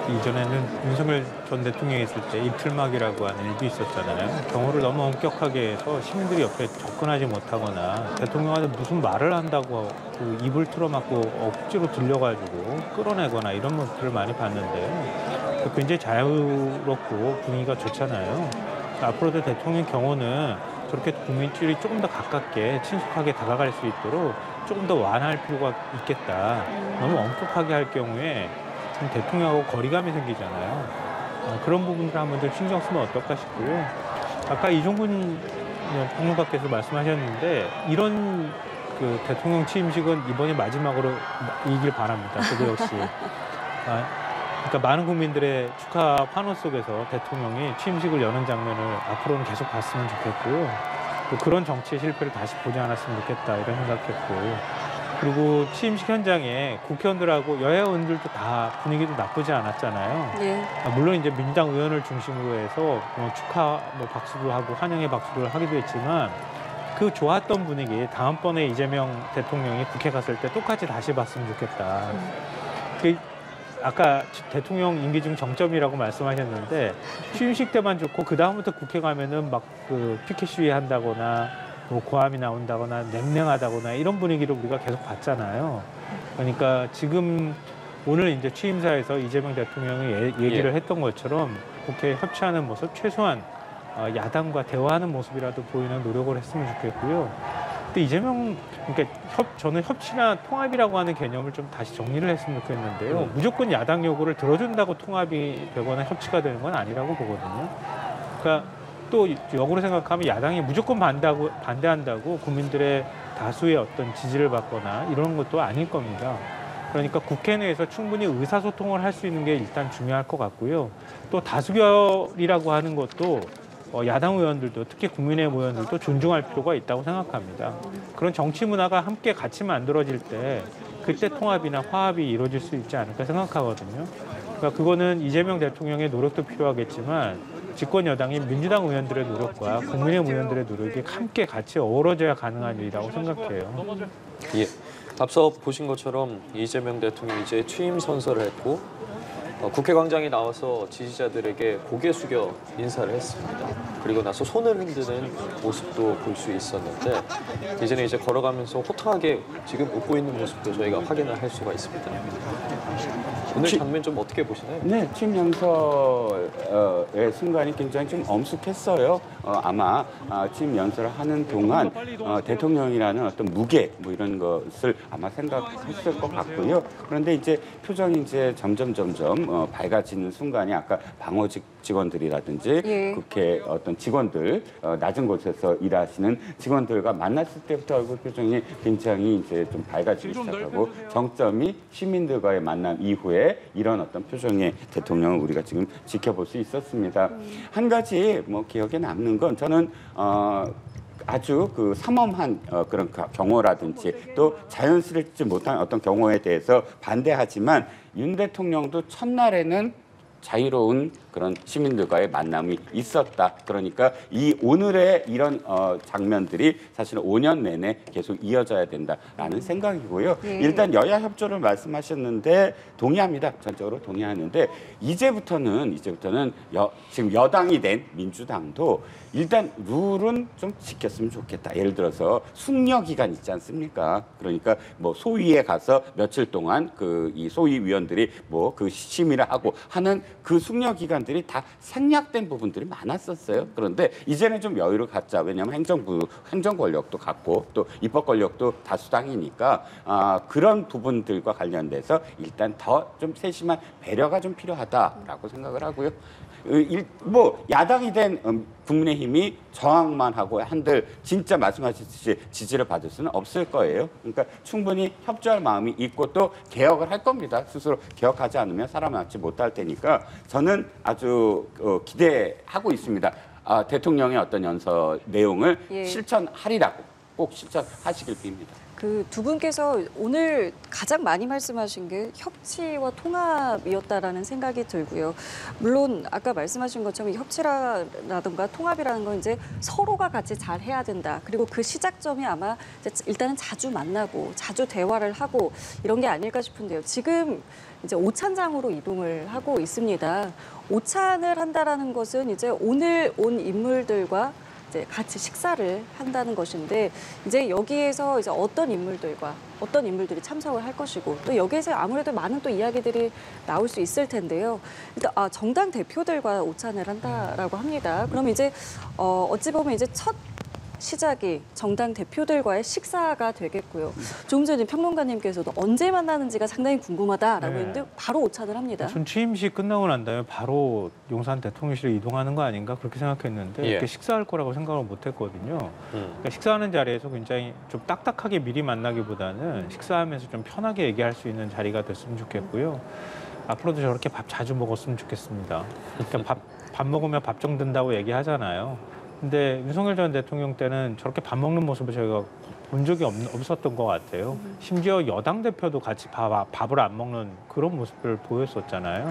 이전에는 윤석열 전 대통령이 있을 때 입틀막이라고 하는 일도 있었잖아요. 경호를 너무 엄격하게 해서 시민들이 옆에 접근하지 못하거나 대통령한테 무슨 말을 한다고 그 입을 틀어막고 억지로 들려가지고 끌어내거나 이런 모습들을 많이 봤는데 굉장히 자유롭고 분위기가 좋잖아요. 앞으로도 대통령 경호는 저렇게 국민들이 조금 더 가깝게 친숙하게 다가갈 수 있도록 조금 더 완화할 필요가 있겠다. 너무 엄격하게 할 경우에 대통령하고 거리감이 생기잖아요. 그런 부분들 한번 더 신경 쓰면 어떨까 싶고요. 아까 이종근 평론가께서 말씀하셨는데 이런 그 대통령 취임식은 이번이 마지막으로 이길 바랍니다. 저도 역시. 그러니까 많은 국민들의 축하 환호 속에서 대통령이 취임식을 여는 장면을 앞으로는 계속 봤으면 좋겠고요. 또 그런 정치의 실패를 다시 보지 않았으면 좋겠다 이런 생각했고. 그리고 취임식 현장에 국회의원들하고 여야 의원들도 다 분위기도 나쁘지 않았잖아요. 예. 물론 이제 민주당 의원을 중심으로 해서 축하 박수도 하고 환영의 박수를 하기도 했지만 그 좋았던 분위기 다음번에 이재명 대통령이 국회 갔을 때 똑같이 다시 봤으면 좋겠다. 아까 대통령 임기 중 정점이라고 말씀하셨는데 취임식 때만 좋고 그 다음부터 국회 가면은 막 그 피켓 시위 한다거나 뭐 고함이 나온다거나 냉랭하다거나 이런 분위기를 우리가 계속 봤잖아요. 그러니까 지금 오늘 이제 취임사에서 이재명 대통령이 얘기를 했던 것처럼 국회에 협치하는 모습, 최소한 야당과 대화하는 모습이라도 보이는 노력을 했으면 좋겠고요. 근데 이재명, 그러니까 저는 협치나 통합이라고 하는 개념을 좀 다시 정리를 했으면 좋겠는데요. 무조건 야당 요구를 들어준다고 통합이 되거나 협치가 되는 건 아니라고 보거든요. 그러니까 또 역으로 생각하면 야당이 무조건 반대한다고 국민들의 다수의 어떤 지지를 받거나 이런 것도 아닐 겁니다. 그러니까 국회 내에서 충분히 의사소통을 할 수 있는 게 일단 중요할 것 같고요. 또 다수결이라고 하는 것도 야당 의원들도 특히 국민의힘 의원들도 존중할 필요가 있다고 생각합니다. 그런 정치 문화가 함께 같이 만들어질 때 그때 통합이나 화합이 이루어질 수 있지 않을까 생각하거든요. 그러니까 그거는 이재명 대통령의 노력도 필요하겠지만 집권 여당인 민주당 의원들의 노력과 국민의힘 의원들의 노력이 함께 같이 어우러져야 가능한 일이라고 생각해요. 예. 앞서 보신 것처럼 이재명 대통령이 이제 취임 선서를 했고 국회 광장에 나와서 지지자들에게 고개 숙여 인사를 했습니다. 그리고 나서 손을 흔드는 모습도 볼 수 있었는데 이제는 이제 걸어가면서 호탕하게 지금 웃고 있는 모습도 저희가 확인을 할 수가 있습니다. 오늘 장면 좀 어떻게 보시나요? 네, 취임 연설의 순간이 굉장히 좀 엄숙했어요. 아마 취임 연설을 하는 동안 대통령이라는 어떤 무게 뭐 이런 것을 아마 생각했을 것 같고요. 그런데 이제 표정이 이제 점점 밝아지는 순간이 아까 방어직 직원들이라든지 예. 국회 어떤 직원들 낮은 곳에서 일하시는 직원들과 만났을 때부터 얼굴 표정이 굉장히 이제 좀 밝아지기 시작하고 정점이 시민들과의 만남 이후에 이런 어떤 표정의 대통령을 우리가 지금 지켜볼 수 있었습니다. 한 가지 뭐 기억에 남는 건 저는 아주 그 삼엄한 그런 경호라든지 또 자연스럽지 못한 어떤 경호에 대해서 반대하지만 윤 대통령도 첫날에는 자유로운 그런 시민들과의 만남이 있었다. 그러니까 이 오늘의 이런 장면들이 사실은 5년 내내 계속 이어져야 된다라는 생각이고요. 일단 여야 협조를 말씀하셨는데 동의합니다. 전적으로 동의하는데 이제부터는 지금 여당이 된 민주당도 일단 룰은 좀 지켰으면 좋겠다. 예를 들어서 숙려 기간 있지 않습니까? 그러니까 뭐 소위에 가서 며칠 동안 이 소위 위원들이 뭐 그 심의를 하고 하는 그 숙려 기간들이 다 생략된 부분들이 많았었어요. 그런데 이제는 좀 여유를 갖자. 왜냐하면 행정 권력도 갖고 또 입법 권력도 다수당이니까 그런 부분들과 관련돼서 일단 더 좀 세심한 배려가 좀 필요하다라고 생각을 하고요. 뭐 야당이 된 국민의힘이 저항만 하고 한들 진짜 말씀하셨듯이 지지를 받을 수는 없을 거예요. 그러니까 충분히 협조할 마음이 있고 또 개혁을 할 겁니다. 스스로 개혁하지 않으면 살아남지 못할 테니까 저는 아주 기대하고 있습니다. 대통령의 어떤 연설 내용을 실천하리라고 꼭 실천하시길 빕니다. 그 두 분께서 오늘 가장 많이 말씀하신 게 협치와 통합이었다라는 생각이 들고요. 물론 아까 말씀하신 것처럼 협치라든가 통합이라는 건 이제 서로가 같이 잘 해야 된다. 그리고 그 시작점이 아마 이제 일단은 자주 만나고 자주 대화를 하고 이런 게 아닐까 싶은데요. 지금 이제 오찬장으로 이동을 하고 있습니다. 오찬을 한다라는 것은 이제 오늘 온 인물들과 이제 같이 식사를 한다는 것인데 이제 여기에서 이제 어떤 인물들이 참석을 할 것이고 또 여기에서 아무래도 많은 또 이야기들이 나올 수 있을 텐데요. 일단 정당 대표들과 오찬을 한다라고 합니다. 그럼 이제 어찌 보면 이제 첫 시작이 정당 대표들과의 식사가 되겠고요. 조금 전에 평론가님께서도 언제 만나는지가 상당히 궁금하다라고 네. 했는데 바로 오찬을 합니다. 전 취임식 끝나고 난 다음에 바로 용산 대통령실로 이동하는 거 아닌가 그렇게 생각했는데 예. 이렇게 식사할 거라고 생각을 못했거든요. 그러니까 식사하는 자리에서 굉장히 좀 딱딱하게 미리 만나기보다는 식사하면서 좀 편하게 얘기할 수 있는 자리가 됐으면 좋겠고요. 앞으로도 저렇게 밥 자주 먹었으면 좋겠습니다. 그러니까 밥 먹으면 밥정 든다고 얘기하잖아요. 근데 윤석열 전 대통령 때는 저렇게 밥 먹는 모습을 저희가 본 적이 없었던 것 같아요. 심지어 여당 대표도 같이 밥을 안 먹는 그런 모습을 보였었잖아요.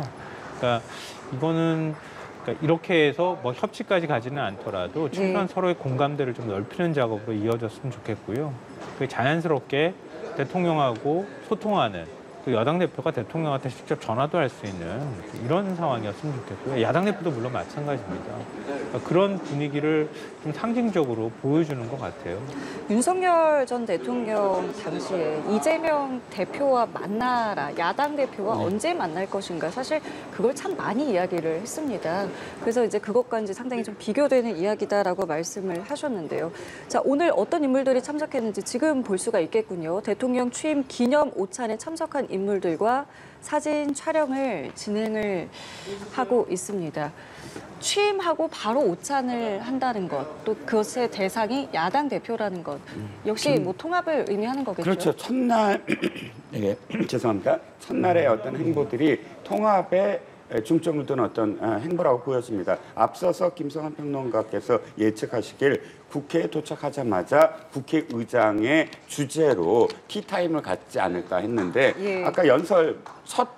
그러니까 이거는 그러니까 이렇게 해서 뭐 협치까지 가지는 않더라도 최소한 서로의 공감대를 좀 넓히는 작업으로 이어졌으면 좋겠고요. 그게 자연스럽게 대통령하고 소통하는 그 여당 대표가 대통령한테 직접 전화도 할 수 있는 이런 상황이었으면 좋겠고요. 야당 대표도 물론 마찬가지입니다. 그러니까 그런 분위기를 좀 상징적으로 보여주는 것 같아요. 윤석열 전 대통령 당시에 이재명 대표와 만나라, 야당 대표와 언제 만날 것인가 사실 그걸 참 많이 이야기를 했습니다. 그래서 이제 그것과 이제 상당히 좀 비교되는 이야기다라고 말씀을 하셨는데요. 자, 오늘 어떤 인물들이 참석했는지 지금 볼 수가 있겠군요. 대통령 취임 기념 오찬에 참석한 인물들과 사진 촬영을 진행을 하고 있습니다. 취임하고 바로 오찬을 한다는 것, 또 그것의 대상이 야당 대표라는 것, 역시 뭐 통합을 의미하는 거겠죠. 그렇죠. 첫날 네, 죄송합니다. 첫날의 어떤 행보들이 통합에 중점을 둔 어떤 행보라고 보였습니다. 앞서서 김성환 평론가께서 예측하시길 국회에 도착하자마자 국회의장의 주재로 티타임을 갖지 않을까 했는데 예. 아까 연설 첫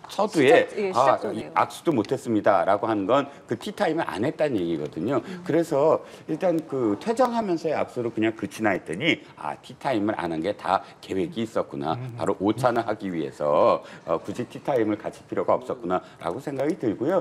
서두에 시작 전에요. 악수도 못했습니다라고 한 건 그 티타임을 안 했다는 얘기거든요. 그래서 일단 그 퇴장하면서의 악수로 그냥 그치나 했더니 티타임을 안 한 게 다 계획이 있었구나. 바로 오찬을 하기 위해서 굳이 티타임을 가질 필요가 없었구나라고 생각이 들고요.